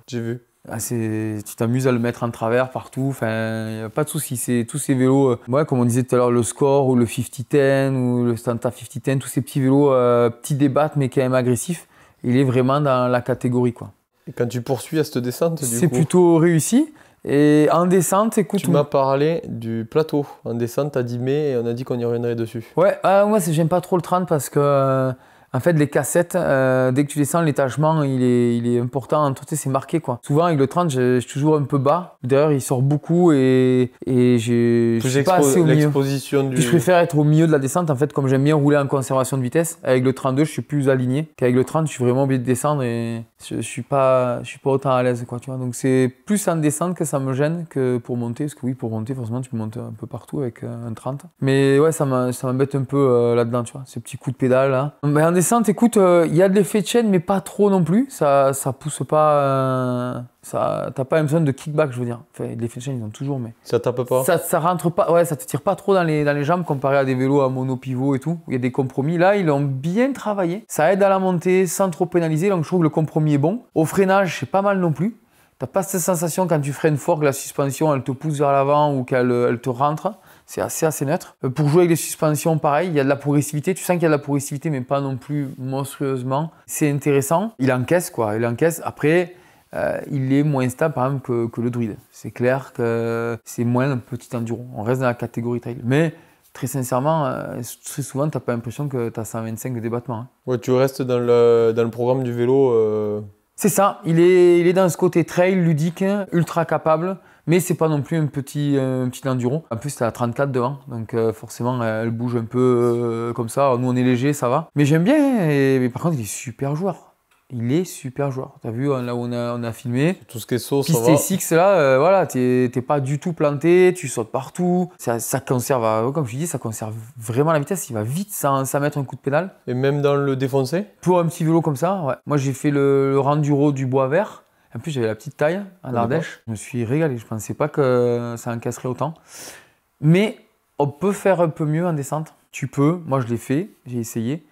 j'ai vu. Ah, tu t'amuses à le mettre en travers partout, enfin, y a pas de souci. C'est tous ces vélos, comme on disait tout à l'heure, le Score ou le 50-10 ou le Stanta 50-10, tous ces petits vélos, petits débattes mais quand même agressifs, il est vraiment dans la catégorie, quoi. Et quand tu poursuis à cette descente, du coup, c'est plutôt réussi. Et en descente, écoute. Tu m'as parlé du plateau. En descente, t'as dit mais et on a dit qu'on y reviendrait dessus. Ouais, moi j'aime pas trop le 30 parce que. En fait, les cassettes, dès que tu descends, l'étagement, il est important. Tu sais, c'est marqué, quoi. Souvent, avec le 30, je suis toujours un peu bas. D'ailleurs, il sort beaucoup et je suis pas assez au milieu. Je préfère être au milieu de la descente, en fait, comme j'aime bien rouler en conservation de vitesse. Avec le 32, je suis plus aligné. Qu'avec le 30, je suis vraiment obligé de descendre et je suis pas autant à l'aise, quoi, tu vois. Donc, c'est plus en descente que ça me gêne que pour monter. Parce que oui, pour monter, forcément, tu peux monter un peu partout avec un 30. Mais ouais, ça m'embête un peu là-dedans, tu vois. Ces petits coups de pédale, là. Mais en descente, écoute, il y a de l'effet de chaîne, mais pas trop non plus. Ça pousse pas. T'as pas l'impression de kickback, je veux dire. Enfin, l'effet de chaîne, ils ont toujours, mais. Ça tape pas. Ça rentre pas. Ouais, ça te tire pas trop dans les jambes comparé à des vélos à monopivot et tout. Où il y a des compromis. Là, ils l'ont bien travaillé. Ça aide à la montée sans trop pénaliser. Donc, je trouve que le compromis est bon. Au freinage, c'est pas mal non plus. T'as pas cette sensation quand tu freines fort que la suspension, elle te pousse vers l'avant ou qu'elle te rentre. C'est assez neutre. Pour jouer avec les suspensions, pareil, il y a de la progressivité. Tu sens qu'il y a de la progressivité, mais pas non plus monstrueusement. C'est intéressant. Il encaisse, quoi. Il encaisse. Après, il est moins stable, par exemple, que le druide. C'est clair que c'est moins un petit enduro. On reste dans la catégorie trail. Mais très sincèrement, très souvent, tu n'as pas l'impression que tu as 125 de débattement. Hein. Ouais, tu restes dans le programme du vélo C'est ça, il est dans ce côté trail, ludique, ultra capable, mais c'est pas non plus un petit enduro. En plus, t'as la 34 devant, donc forcément, elle bouge un peu comme ça. Alors, nous, on est léger, ça va. Mais j'aime bien, mais par contre, il est super joueur. Il est super joueur. T'as vu, là où on a filmé. Tout ce qui est saut, ça Piste va. SX, là, voilà, t'es pas du tout planté, tu sautes partout. Ça conserve, comme je dis, ça conserve vraiment la vitesse. Il va vite sans mettre un coup de pédale. Et même dans le défoncé? Pour un petit vélo comme ça, ouais. Moi, j'ai fait le Randuro du Bois Vert. En plus, j'avais la petite taille en Ardèche. Je me suis régalé. Je pensais pas que ça encasserait autant. Mais on peut faire un peu mieux en descente. Tu peux. Moi, je l'ai fait. J'ai essayé.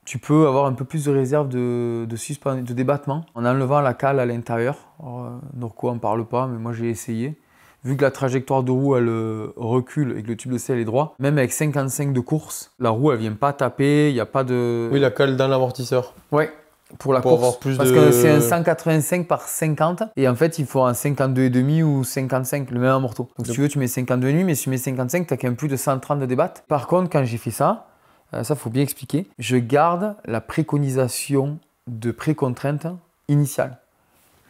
Tu peux avoir un peu plus de réserve de débattement en enlevant la cale à l'intérieur. Norco en parle pas, mais moi j'ai essayé. Vu que la trajectoire de roue elle recule et que le tube de selle est droit, même avec 55 de course, la roue elle vient pas taper, il n'y a pas de... Oui, la cale dans l'amortisseur. Ouais, pour la pour course. Avoir plus parce que c'est un 185 par 50 et en fait il faut un 52,5 ou 55, le même amorto. Donc si tu veux tu mets 52,5 mais si tu mets 55 tu as quand même plus de 130 de débat. Par contre quand j'ai fait ça, ça, faut bien expliquer. Je garde la préconisation de précontrainte initiale.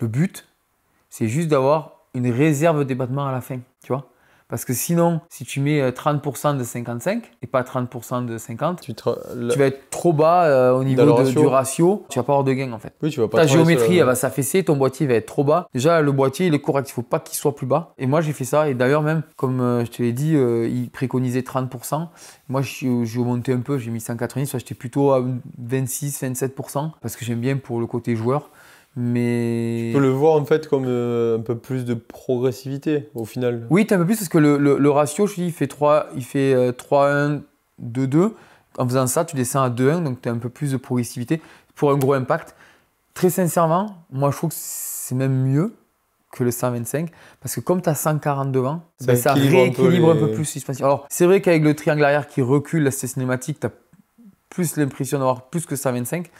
Le but, c'est juste d'avoir une réserve de débattement à la fin, tu vois. Parce que sinon, si tu mets 30% de 55 et pas 30% de 50, tu vas être trop bas au niveau du ratio. Tu vas pas avoir de gain en fait. Oui, tu vas pas ta géométrie, elle va s'affaisser, ton boîtier va être trop bas. Déjà, le boîtier, il est correct, il faut pas qu'il soit plus bas. Et moi, j'ai fait ça. Et d'ailleurs, même, comme je te l'ai dit, il préconisait 30%. Moi, j'ai augmenté un peu, j'ai mis 190, j'étais plutôt à 26-27%. Parce que j'aime bien pour le côté joueur. Mais... Tu peux le voir en fait comme un peu plus de progressivité au final. Oui, un peu plus parce que le ratio, je dis, il fait 3-1, 2-2. En faisant ça, tu descends à 2-1, donc tu as un peu plus de progressivité pour un gros impact. Très sincèrement, moi je trouve que c'est même mieux que le 125 parce que comme tu as 140 devant, ça rééquilibre un peu plus suspension. Alors c'est vrai qu'avec le triangle arrière qui recule, la cinématique, tu as plus l'impression d'avoir plus que 125.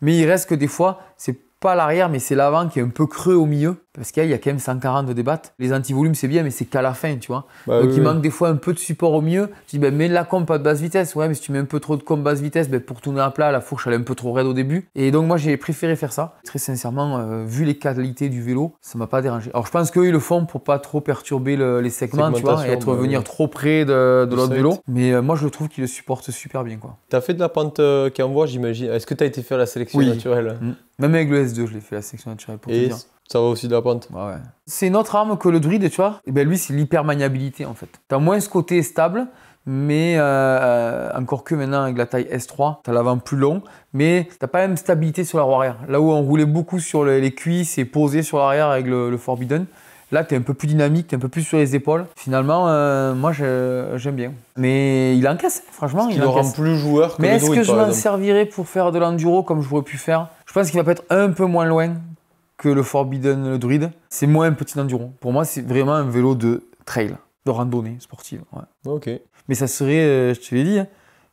Mais il reste que des fois, c'est pas l'arrière, mais c'est l'avant qui est un peu creux au milieu. Parce qu'il y a quand même 140 de débat. Les anti-volumes, c'est bien, mais c'est qu'à la fin, tu vois. Donc il manque des fois un peu de support au milieu. Tu dis, ben, mets de la compe à de basse vitesse. Ouais, mais si tu mets un peu trop de compe basse vitesse, ben, pour tourner à plat, la fourche, elle est un peu trop raide au début. Et donc moi, j'ai préféré faire ça. Très sincèrement, vu les qualités du vélo, ça m'a pas dérangé. Alors je pense qu'eux, ils le font pour pas trop perturber les segments, tu vois, et venir trop près de l'autre vélo. Mais moi, je trouve qu'il le supporte super bien, quoi. Tu as fait de la pente qui envoie, j'imagine. Est-ce que tu as été faire la sélection naturelle? Même avec le S2, je l'ai fait la sélection naturelle pour te dire. Ça va aussi de la pente. Ouais. C'est une autre arme que le druide, tu vois. Et ben lui, c'est l'hypermaniabilité en fait. Tu as moins ce côté stable, mais encore que maintenant avec la taille S3, tu as l'avant plus long, mais tu n'as pas la même stabilité sur la roue arrière. Là où on roulait beaucoup sur les cuisses et posé sur l'arrière avec le Forbidden, là tu es un peu plus dynamique, tu es un peu plus sur les épaules. Finalement, moi j'aime bien. Mais il encaisse, franchement. Il le rend plus joueur que mais le druide. Mais est-ce que je m'en servirais pour faire de l'enduro comme j'aurais pu faire? Je pense qu'il va peut-être un peu moins loin que le Forbidden, le druide. C'est moins un petit enduro. Pour moi, c'est vraiment un vélo de trail, de randonnée sportive. Ouais. Ok. Mais ça serait, je te l'ai dit,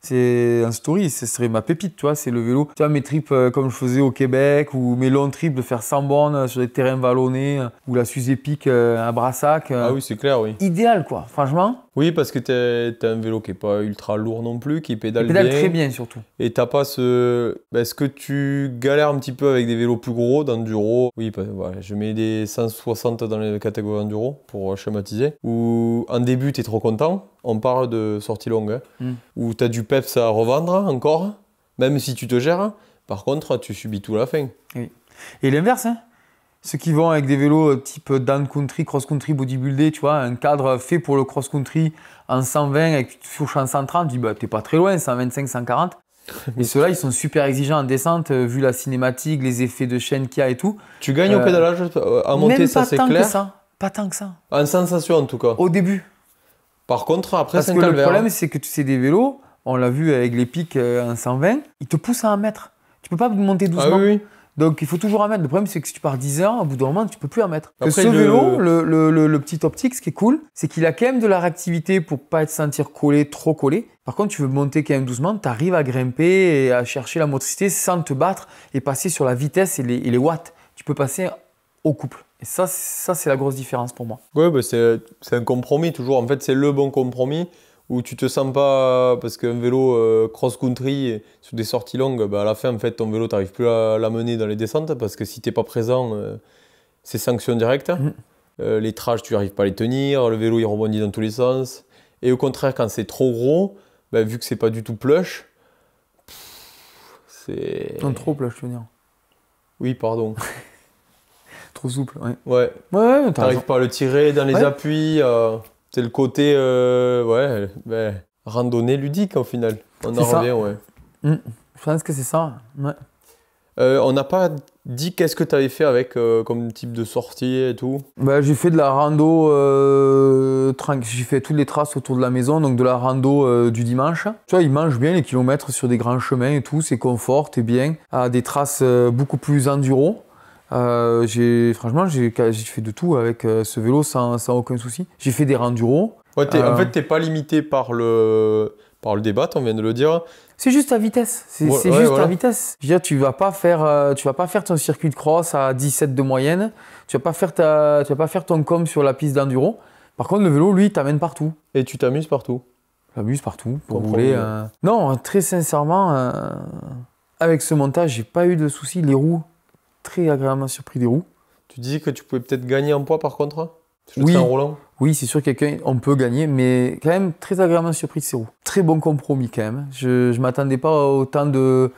c'est un story, ce serait ma pépite, tu vois, c'est le vélo. Tu vois, mes trips comme je faisais au Québec, ou mes longs trips de faire 100 bornes sur des terrains vallonnés, ou la Suze épique à Brassac. Ah oui, c'est clair, oui. Idéal, quoi, franchement. Oui, parce que t'as un vélo qui est pas ultra lourd non plus, qui pédale bien. Très bien, surtout. Et t'as pas ce... Est-ce que tu galères un petit peu avec des vélos plus gros d'enduro? Oui, voilà, je mets des 160 dans les catégories enduro pour schématiser. Ou en début, t'es trop content. On parle de sortie longue. Où t'as du peps à revendre encore, même si tu te gères. Par contre, tu subis tout à la fin. Oui. Et l'inverse, hein. Ceux qui vont avec des vélos type down country, cross country, bodybuildé, tu vois, un cadre fait pour le cross country en 120 avec une fourche en 130, tu dis bah t'es pas très loin, 125, 140. Mais ceux-là, ils sont super exigeants en descente, vu la cinématique, les effets de chaîne qu'il y a et tout. Tu gagnes au pédalage à monter, ça c'est clair. Pas tant que ça. En sensation en tout cas. Au début. Par contre, après c'est un calvaire. Le problème, c'est que c'est des vélos, on l'a vu avec les pics en 120, ils te poussent à 1 mètre. Tu peux pas monter doucement. Ah oui. Donc il faut toujours 1 mètre. Le problème, c'est que si tu pars 10 heures, au bout d'un moment, tu peux plus 1 mètre. Après, ce vélo, le petit optique, ce qui est cool, c'est qu'il a quand même de la réactivité pour pas te sentir collé, trop collé. Par contre, tu veux monter quand même doucement, tu arrives à grimper et à chercher la motricité sans te battre et passer sur la vitesse et les watts. Tu peux passer au couple. Et ça c'est la grosse différence pour moi. Ouais, bah c'est un compromis toujours. En fait, c'est le bon compromis où tu te sens pas, parce qu'un vélo cross-country, sur des sorties longues, bah, à la fin, en fait, ton vélo, tu n'arrives plus à l'amener dans les descentes, parce que si tu n'es pas présent, c'est sanction directe. Les trages, tu n'arrives pas à les tenir, le vélo, il rebondit dans tous les sens. Et au contraire, quand c'est trop gros, bah, vu que c'est pas du tout plush, c'est... Non, trop plush, je veux dire. Oui, pardon. Trop souple, ouais. Ouais, t'arrives pas à le tirer dans les appuis. C'est le côté randonnée ludique au final. On en revient, ouais. Je pense que c'est ça. Ouais. On n'a pas dit qu'est-ce que tu avais fait avec comme type de sortie et tout. Bah, j'ai fait de la rando, j'ai fait toutes les traces autour de la maison, donc de la rando du dimanche. Tu vois, ils mangent bien les kilomètres sur des grands chemins et tout, c'est confort, t'es bien. À des traces beaucoup plus enduro. Franchement, j'ai fait de tout avec ce vélo sans aucun souci. J'ai fait des renduros. Ouais, en fait, t'es pas limité par le débat, on vient de le dire. C'est juste ta vitesse. C'est juste ta vitesse. Je veux dire, tu vas pas faire ton circuit de cross à 17 de moyenne. Tu vas pas faire ton com sur la piste d'enduro. Par contre, le vélo, lui, t'amène partout. Et tu t'amuses partout. Je m'amuse partout pour rouler. Non, très sincèrement, avec ce montage, j'ai pas eu de soucis. Les roues, très agréablement surpris des roues. Tu disais que tu pouvais peut-être gagner en poids par contre? Oui. En roulant. Oui, c'est sûr qu'on peut gagner, mais quand même très agréablement surpris de ces roues. Très bon compromis quand même. Je ne m'attendais pas à autant de...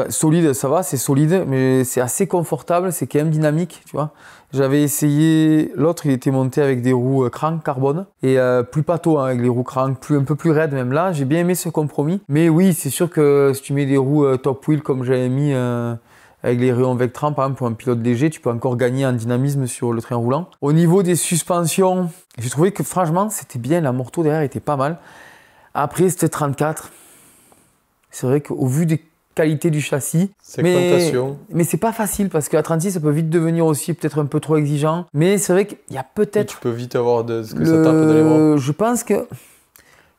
solide, ça va, c'est solide, mais c'est assez confortable, c'est quand même dynamique, tu vois. J'avais essayé, l'autre il était monté avec des roues crank carbone, et plus pâteau hein, avec les roues crank, un peu plus raide même là. J'ai bien aimé ce compromis, mais oui, c'est sûr que si tu mets des roues top wheel comme j'avais mis... avec les rayons Vectran, par exemple, pour un pilote léger, tu peux encore gagner en dynamisme sur le train roulant. Au niveau des suspensions, j'ai trouvé que franchement, c'était bien. La Morto derrière était pas mal. Après, c'était 34. C'est vrai qu'au vu des qualités du châssis, mais c'est pas facile parce qu'à 36, ça peut vite devenir aussi peut-être un peu trop exigeant. Mais c'est vrai qu'il y a peut-être... Tu peux vite avoir ce que ça tape dans les bras. Je pense que...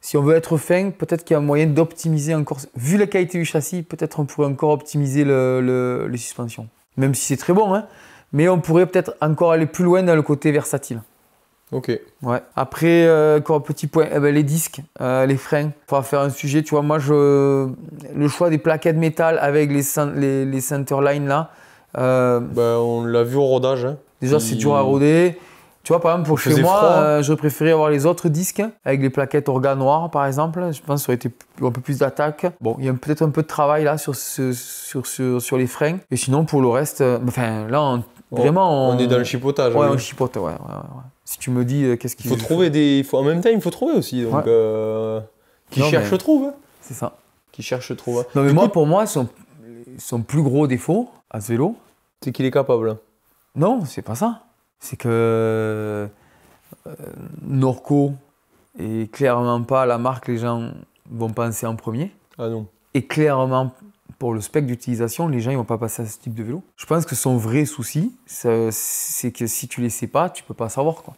Si on veut être fin, peut-être qu'il y a moyen d'optimiser encore. Vu la qualité du châssis, peut-être on pourrait encore optimiser les suspensions. Même si c'est très bon, hein, mais on pourrait peut-être encore aller plus loin dans le côté versatile. Ok. Ouais. Après, encore un petit point, les disques, les freins. Il faut faire un sujet. Tu vois, moi, le choix des plaquettes métal avec les centerline là. On l'a vu au rodage. Hein. Déjà, c'est dur à roder. Tu vois, par exemple, pour chez moi, j'aurais préféré avoir les autres disques avec les plaquettes Orga noires, par exemple. Je pense que ça aurait été un peu plus d'attaque. Bon, il y a peut-être un peu de travail là sur les freins. Et sinon, pour le reste, là, vraiment... On est dans le chipotage. Ouais, on chipote, ouais. Si tu me dis qu'est-ce qu'il faut trouver en même temps, il faut trouver aussi. Donc, qui cherche trouve. Hein. C'est ça. Qui cherche trouve. Hein. Non, mais pour moi, son plus gros défaut à ce vélo... C'est qu'il est capable. Non, c'est pas ça. C'est que Norco est clairement pas la marque que les gens vont penser en premier. Ah non. Et clairement, pour le spectre d'utilisation, les gens ne vont pas passer à ce type de vélo. Je pense que son vrai souci, c'est que si tu ne les sais pas, tu ne peux pas savoir, quoi.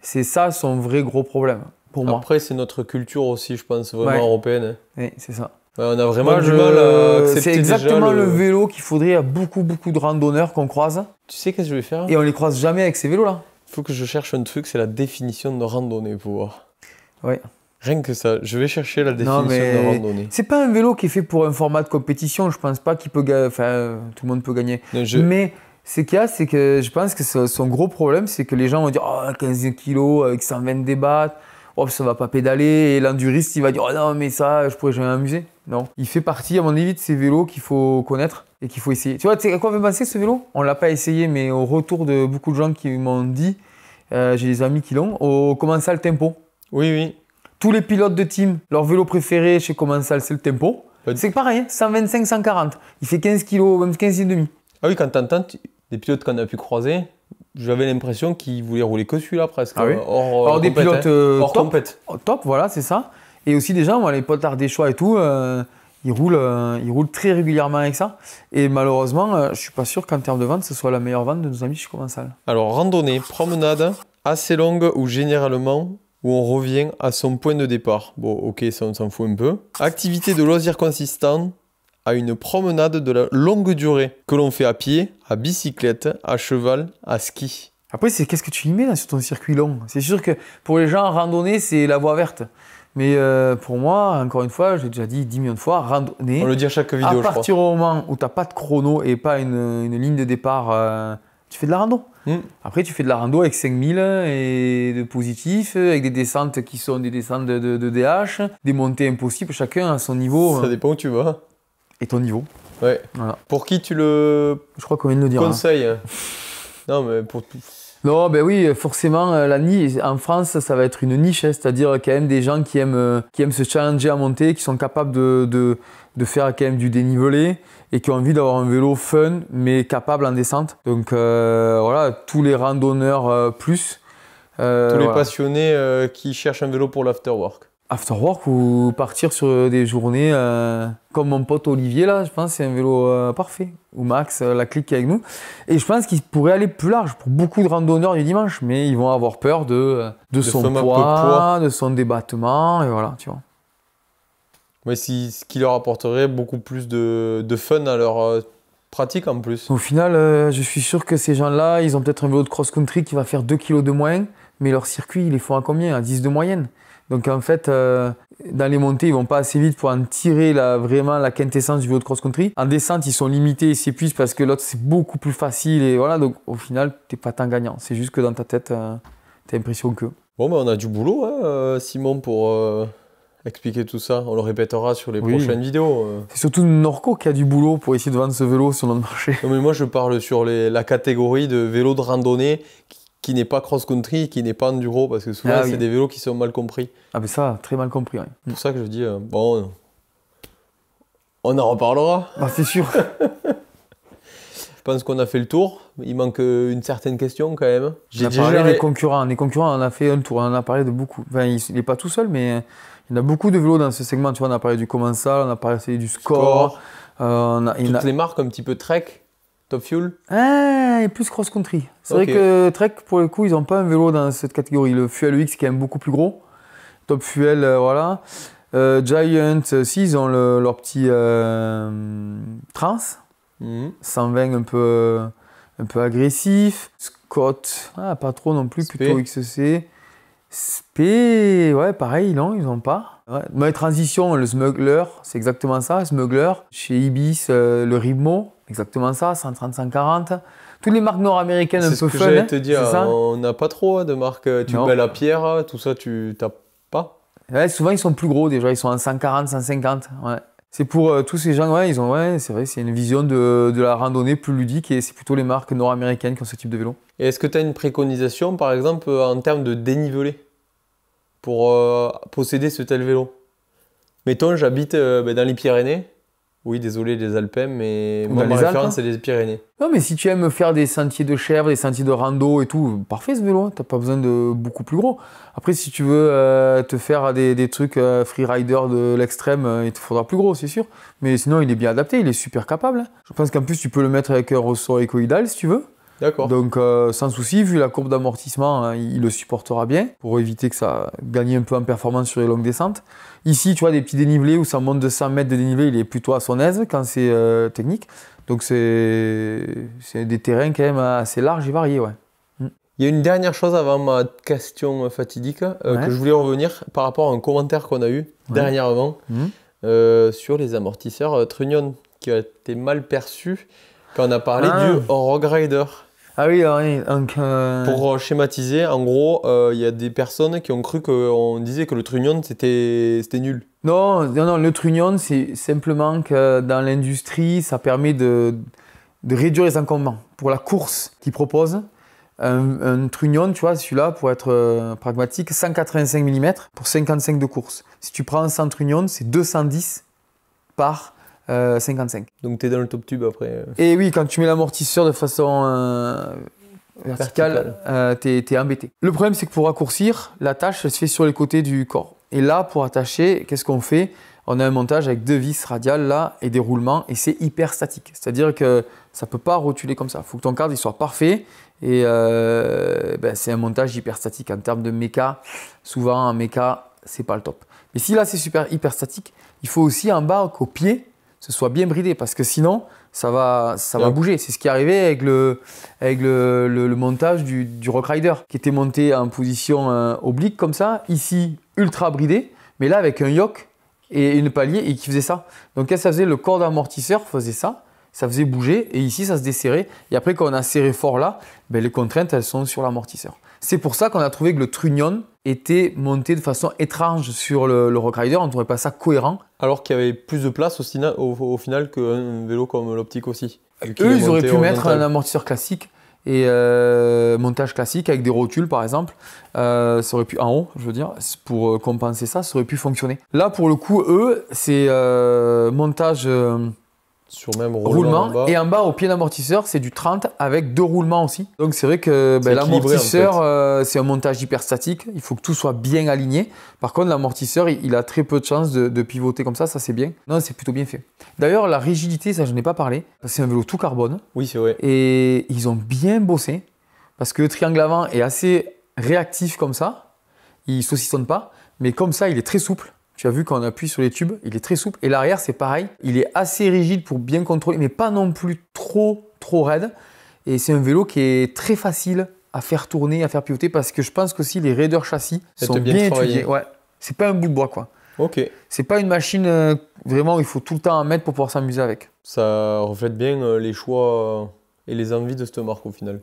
C'est ça son vrai gros problème, pour moi. Après, c'est notre culture aussi, je pense, vraiment européenne. Hein. Oui, c'est ça. Ouais, on a vraiment du mal à accepter. C'est exactement le vélo qu'il faudrait à beaucoup de randonneurs qu'on croise. Tu sais qu'est-ce que je vais faire? Et on les croise jamais avec ces vélos-là. Il faut que je cherche un truc, c'est la définition de randonnée pour voir. Ouais. Rien que ça, je vais chercher la définition de randonnée. C'est pas un vélo qui est fait pour un format de compétition, je pense pas qu'il peut gagner, enfin tout le monde peut gagner. Non, mais ce qu'il y a, c'est que je pense que son gros problème, c'est que les gens vont dire oh, 15 kg avec 120 débattre, oh, ça va pas pédaler, et l'enduriste il va dire oh non mais ça je pourrais jamais m'amuser. Non, il fait partie à mon avis de ces vélos qu'il faut connaître et qu'il faut essayer. Tu vois, à quoi me penser ce vélo? On l'a pas essayé, mais au retour de beaucoup de gens qui m'ont dit, j'ai des amis qui l'ont, au Commensal Tempo. Oui. Tous les pilotes de team, leur vélo préféré chez Commensal, c'est le Tempo. C'est pareil, hein, 125, 140. Il fait 15 kg, même 15,5. Ah oui, quand t'entends des pilotes qu'on a pu croiser, j'avais l'impression qu'ils voulaient rouler que celui-là presque. Ah oui. Hors des pilotes hors top, compète. Top, voilà, c'est ça. Et aussi des gens, moi, les potes ardéchois et tout, ils roulent très régulièrement avec ça. Et malheureusement, je suis pas sûr qu'en termes de vente, ce soit la meilleure vente de nos amis chez Commensal. Alors, randonnée, promenade, assez longue ou généralement où on revient à son point de départ. Bon, ok, ça on s'en fout un peu. Activité de loisir consistant à une promenade de la longue durée que l'on fait à pied, à bicyclette, à cheval, à ski. Après, c'est qu'est-ce que tu y mets là, sur ton circuit long? C'est sûr que pour les gens en randonnée, c'est la voie verte. Mais pour moi, encore une fois, j'ai déjà dit 10 millions de fois, randonnée. On le dit à chaque vidéo, je crois. À partir du moment où tu n'as pas de chrono et pas une ligne de départ, tu fais de la rando. Après, tu fais de la rando avec 5000 et de positifs, avec des descentes qui sont des descentes de DH, des montées impossibles, chacun à son niveau. Ça dépend où tu vas. Et ton niveau. Ouais. Voilà. Pour qui tu le Je crois qu'on vient de le dire. conseilles Non, mais pour tout. Non, ben oui, forcément, la niche, en France, ça va être une niche, hein, c'est-à-dire quand même des gens qui aiment se challenger à monter, qui sont capables de faire quand même du dénivelé et qui ont envie d'avoir un vélo fun, mais capable en descente. Donc voilà, tous les randonneurs plus. Tous les passionnés qui cherchent un vélo pour l'afterwork. Afterwork ou partir sur des journées comme mon pote Olivier là, je pense que c'est un vélo parfait. Ou Max, la clique qui est avec nous. Et je pense qu'il pourrait aller plus large pour beaucoup de randonneurs du dimanche, mais ils vont avoir peur de son poids, de son débattement, et voilà, tu vois. Mais ce qui leur apporterait beaucoup plus de fun à leur pratique en plus. Au final, je suis sûr que ces gens-là, ils ont peut-être un vélo de cross-country qui va faire 2 kg de moins, mais leur circuit, ils les font à combien? À 10 de moyenne. Donc en fait, dans les montées, ils vont pas assez vite pour en tirer vraiment la quintessence du vélo de cross-country. En descente, ils sont limités, ils s'épuisent parce que l'autre, c'est beaucoup plus facile. Et voilà, donc au final, t'es pas tant gagnant. C'est juste que dans ta tête, t'as l'impression que... Bon, ben on a du boulot, hein, Simon, pour expliquer tout ça. On le répétera sur les prochaines vidéos. C'est surtout Norco qui a du boulot pour essayer de vendre ce vélo sur notre marché. Non, mais moi, je parle sur la catégorie de vélos de randonnée qui n'est pas cross-country, qui n'est pas enduro, parce que souvent, c'est des vélos qui sont mal compris. Ah, mais ça, très mal compris, oui. C'est pour ça que je dis, bon, on en reparlera. Ah, c'est sûr. Je pense qu'on a fait le tour. Il manque une certaine question, quand même. J'ai parlé des concurrents. Les concurrents, on a fait un tour, on en a parlé de beaucoup. Enfin, il n'est pas tout seul, mais il y en a beaucoup de vélos dans ce segment. Tu vois, on a parlé du Commensal, on a parlé du Score. Toutes les marques, un petit peu Trek. Top Fuel et plus cross-country. C'est vrai que Trek, pour le coup, ils n'ont pas un vélo dans cette catégorie. Le Fuel EX, qui est quand même beaucoup plus gros. Top Fuel, voilà. Giant, si, ils ont leur petit Trans. 120 un peu agressif. Scott, pas trop non plus, plutôt XC. Spé, ouais, pareil, non, ils n'ont pas. Ouais. Mais Transition, le Smuggler, c'est exactement ça, Smuggler. Chez Ibis, le Ribmo, exactement ça, 130, 140. Toutes les marques nord-américaines un peu fun. C'est ce que j'allais te dire, on n'a pas trop de marques. Tu belles à pierre, tout ça, tu n'as pas. Ouais, souvent, ils sont plus gros déjà, ils sont en 140, 150. Ouais. C'est pour tous ces gens, c'est vrai, c'est une vision de la randonnée plus ludique et c'est plutôt les marques nord-américaines qui ont ce type de vélo. Et est-ce que tu as une préconisation, par exemple, en termes de dénivelé pour posséder ce tel vélo? Mettons, j'habite dans les Pyrénées. Oui, désolé les Alpes, mais moi, ma référence, c'est les Pyrénées. Non, mais si tu aimes faire des sentiers de chèvre, des sentiers de rando et tout, parfait ce vélo, t'as pas besoin de beaucoup plus gros. Après, si tu veux te faire des trucs freerider de l'extrême, il te faudra plus gros, c'est sûr. Mais sinon, il est bien adapté, il est super capable. Je pense qu'en plus, tu peux le mettre avec un ressort écoïdal si tu veux. D'accord. Donc, sans souci, vu la courbe d'amortissement, il le supportera bien pour éviter que ça gagne un peu en performance sur les longues descentes. Ici, tu vois, des petits dénivelés où ça monte de 100 mètres de dénivelé, il est plutôt à son aise quand c'est technique. Donc, c'est des terrains quand même assez larges et variés, ouais. Il y a une dernière chose avant ma question fatidique que je voulais revenir par rapport à un commentaire qu'on a eu dernièrement sur les amortisseurs Trunion qui a été mal perçu quand on a parlé du Rogue Rider. Ah oui, donc... Pour schématiser, en gros, il y a des personnes qui ont cru qu'on disait que le Trunion c'était nul. Non, le Trunion, c'est simplement que dans l'industrie, ça permet de réduire les encombrements. Pour la course qu'ils proposent, un Trunion, tu vois, celui-là, pour être pragmatique, 185 mm pour 55 de course. Si tu prends 100 Trunion, c'est 210 par 55. Donc tu es dans le top tube après. Et oui, quand tu mets l'amortisseur de façon verticale, t'es embêté. Le problème, c'est que pour raccourcir, l'attache se fait sur les côtés du corps. Et là, pour attacher, qu'est-ce qu'on fait? On a un montage avec 2 vis radiales là et des roulements et c'est hyper statique. C'est-à-dire que ça ne peut pas rotuler comme ça. Il faut que ton cadre il soit parfait et c'est un montage hyper statique. En termes de méca, souvent en méca, c'est pas le top. Mais si là c'est hyper statique, il faut aussi en bas qu'au pied, ce soit bien bridé parce que sinon ça va bouger. C'est ce qui est arrivé avec le montage du Rock Rider qui était monté en position oblique comme ça, ici ultra bridé. Mais là, avec un yoke et une palier, et qui faisait ça. Donc, quand ça faisait le corps d'amortisseur, faisait ça. Ça faisait bouger et ici, ça se desserrait. Et après, quand on a serré fort là, ben, les contraintes, elles sont sur l'amortisseur. C'est pour ça qu'on a trouvé que le Trunion était monté de façon étrange sur le Rock Rider. On ne trouvait pas ça cohérent. Alors qu'il y avait plus de place au final qu'un vélo comme l'Optique aussi. Eux, ils auraient pu mettre un amortisseur classique et montage classique avec des rotules par exemple. Ça aurait pu, en haut, je veux dire, pour compenser ça, ça aurait pu fonctionner. Là, pour le coup, eux, c'est montage sur même roulement et en bas au pied d'amortisseur, c'est du 30 avec 2 roulements aussi. Donc c'est vrai que l'amortisseur, en fait, c'est un montage hyper statique. Il faut que tout soit bien aligné. Par contre, l'amortisseur, il a très peu de chances de pivoter comme ça c'est bien. Non, c'est plutôt bien fait. D'ailleurs, la rigidité, ça je n'ai pas parlé. C'est un vélo tout carbone. Oui, c'est vrai. Et ils ont bien bossé parce que le triangle avant est assez réactif comme ça. Il saucissonne pas, mais comme ça, il est très souple. Tu as vu quand on appuie sur les tubes, il est très souple. Et l'arrière, c'est pareil. Il est assez rigide pour bien contrôler, mais pas non plus trop raide. Et c'est un vélo qui est très facile à faire tourner, à faire pivoter, parce que je pense qu'aussi les raideurs châssis sont bien étudiés. Ouais. C'est pas un bout de bois, quoi. Ok. C'est pas une machine vraiment où il faut tout le temps en mettre pour pouvoir s'amuser avec. Ça reflète bien les choix et les envies de cette marque au final.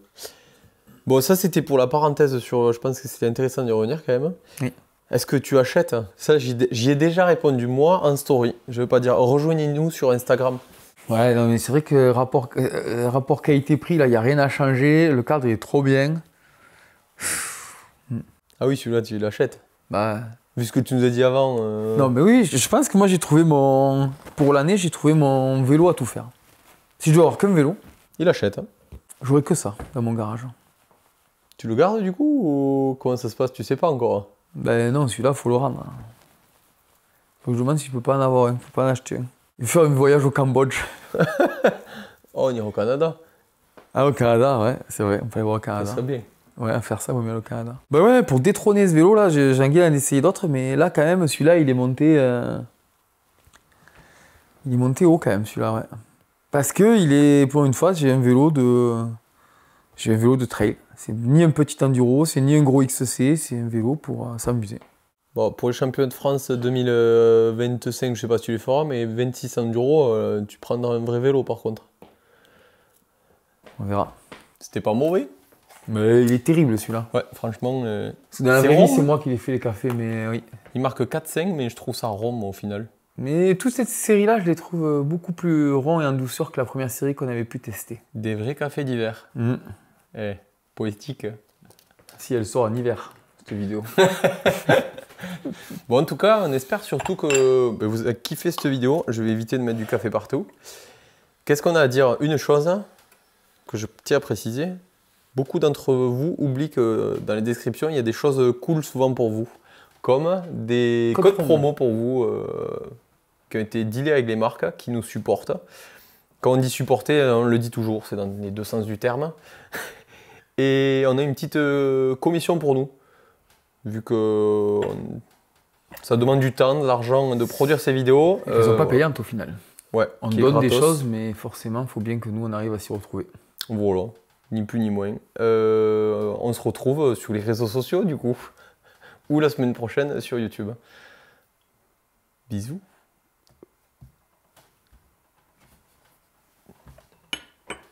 Bon, ça c'était pour la parenthèse sur. Je pense que c'était intéressant d'y revenir quand même. Oui. Est-ce que tu achètes? Ça, j'y ai déjà répondu moi en story. Je ne veux pas dire rejoignez-nous sur Instagram. Ouais, non, mais c'est vrai que rapport qualité-prix, là, il n'y a rien à changer. Le cadre il est trop bien. Ah oui, celui-là, tu l'achètes. Bah. Vu ce que tu nous as dit avant. Non, mais oui, je pense que moi, j'ai trouvé mon. Pour l'année, j'ai trouvé mon vélo à tout faire. Si je dois avoir qu'un vélo. Il achète. Hein. J'aurais que ça dans mon garage. Tu le gardes du coup ou comment ça se passe? Tu sais pas encore. Ben non, celui-là, faut le rendre. Faut que je demande si je peux pas en avoir un, faut pas en acheter un. Il faut faire un voyage au Cambodge. Oh, on ira au Canada. Ah, au Canada, ouais, c'est vrai, on peut aller voir au Canada. Ça serait bien. Ouais, à faire ça, on va aller au Canada. Bah ouais, pour détrôner ce vélo là, j'ai envie d'en essayer d'autres, mais là quand même, celui-là, il est monté. Il est monté haut quand même, celui-là, ouais. Parce que il est, pour une fois, j'ai un vélo de trail. C'est ni un petit enduro, c'est ni un gros XC, c'est un vélo pour s'amuser. Bon, pour les championnats de France 2025, je sais pas si tu les feras, mais 26 enduro, tu prendras un vrai vélo par contre. On verra. C'était pas mauvais. Mais il est terrible celui-là. Ouais, franchement. Dans la vraie vie, c'est moi qui l'ai fait les cafés, mais oui. Il marque 4-5, mais je trouve ça rond au final. Mais toute cette série-là, je les trouve beaucoup plus ronds et en douceur que la première série qu'on avait pu tester. Des vrais cafés d'hiver. Poétique. Si elle sort en hiver, cette vidéo. Bon, en tout cas, on espère surtout que vous avez kiffé cette vidéo. Je vais éviter de mettre du café partout. Qu'est-ce qu'on a à dire? Une chose que je tiens à préciser. Beaucoup d'entre vous oublient que dans les descriptions, il y a des choses cool souvent pour vous. Comme des codes promo pour vous qui ont été dealés avec les marques qui nous supportent. Quand on dit supporter, on le dit toujours, c'est dans les deux sens du terme. Et on a une petite commission pour nous. Vu que ça demande du temps, de l'argent de produire ces vidéos. Elles ne sont pas payantes au final. Ouais, on donne des choses, mais forcément, il faut bien que nous, on arrive à s'y retrouver. Voilà, ni plus ni moins. On se retrouve sur les réseaux sociaux, du coup. Ou la semaine prochaine sur YouTube. Bisous.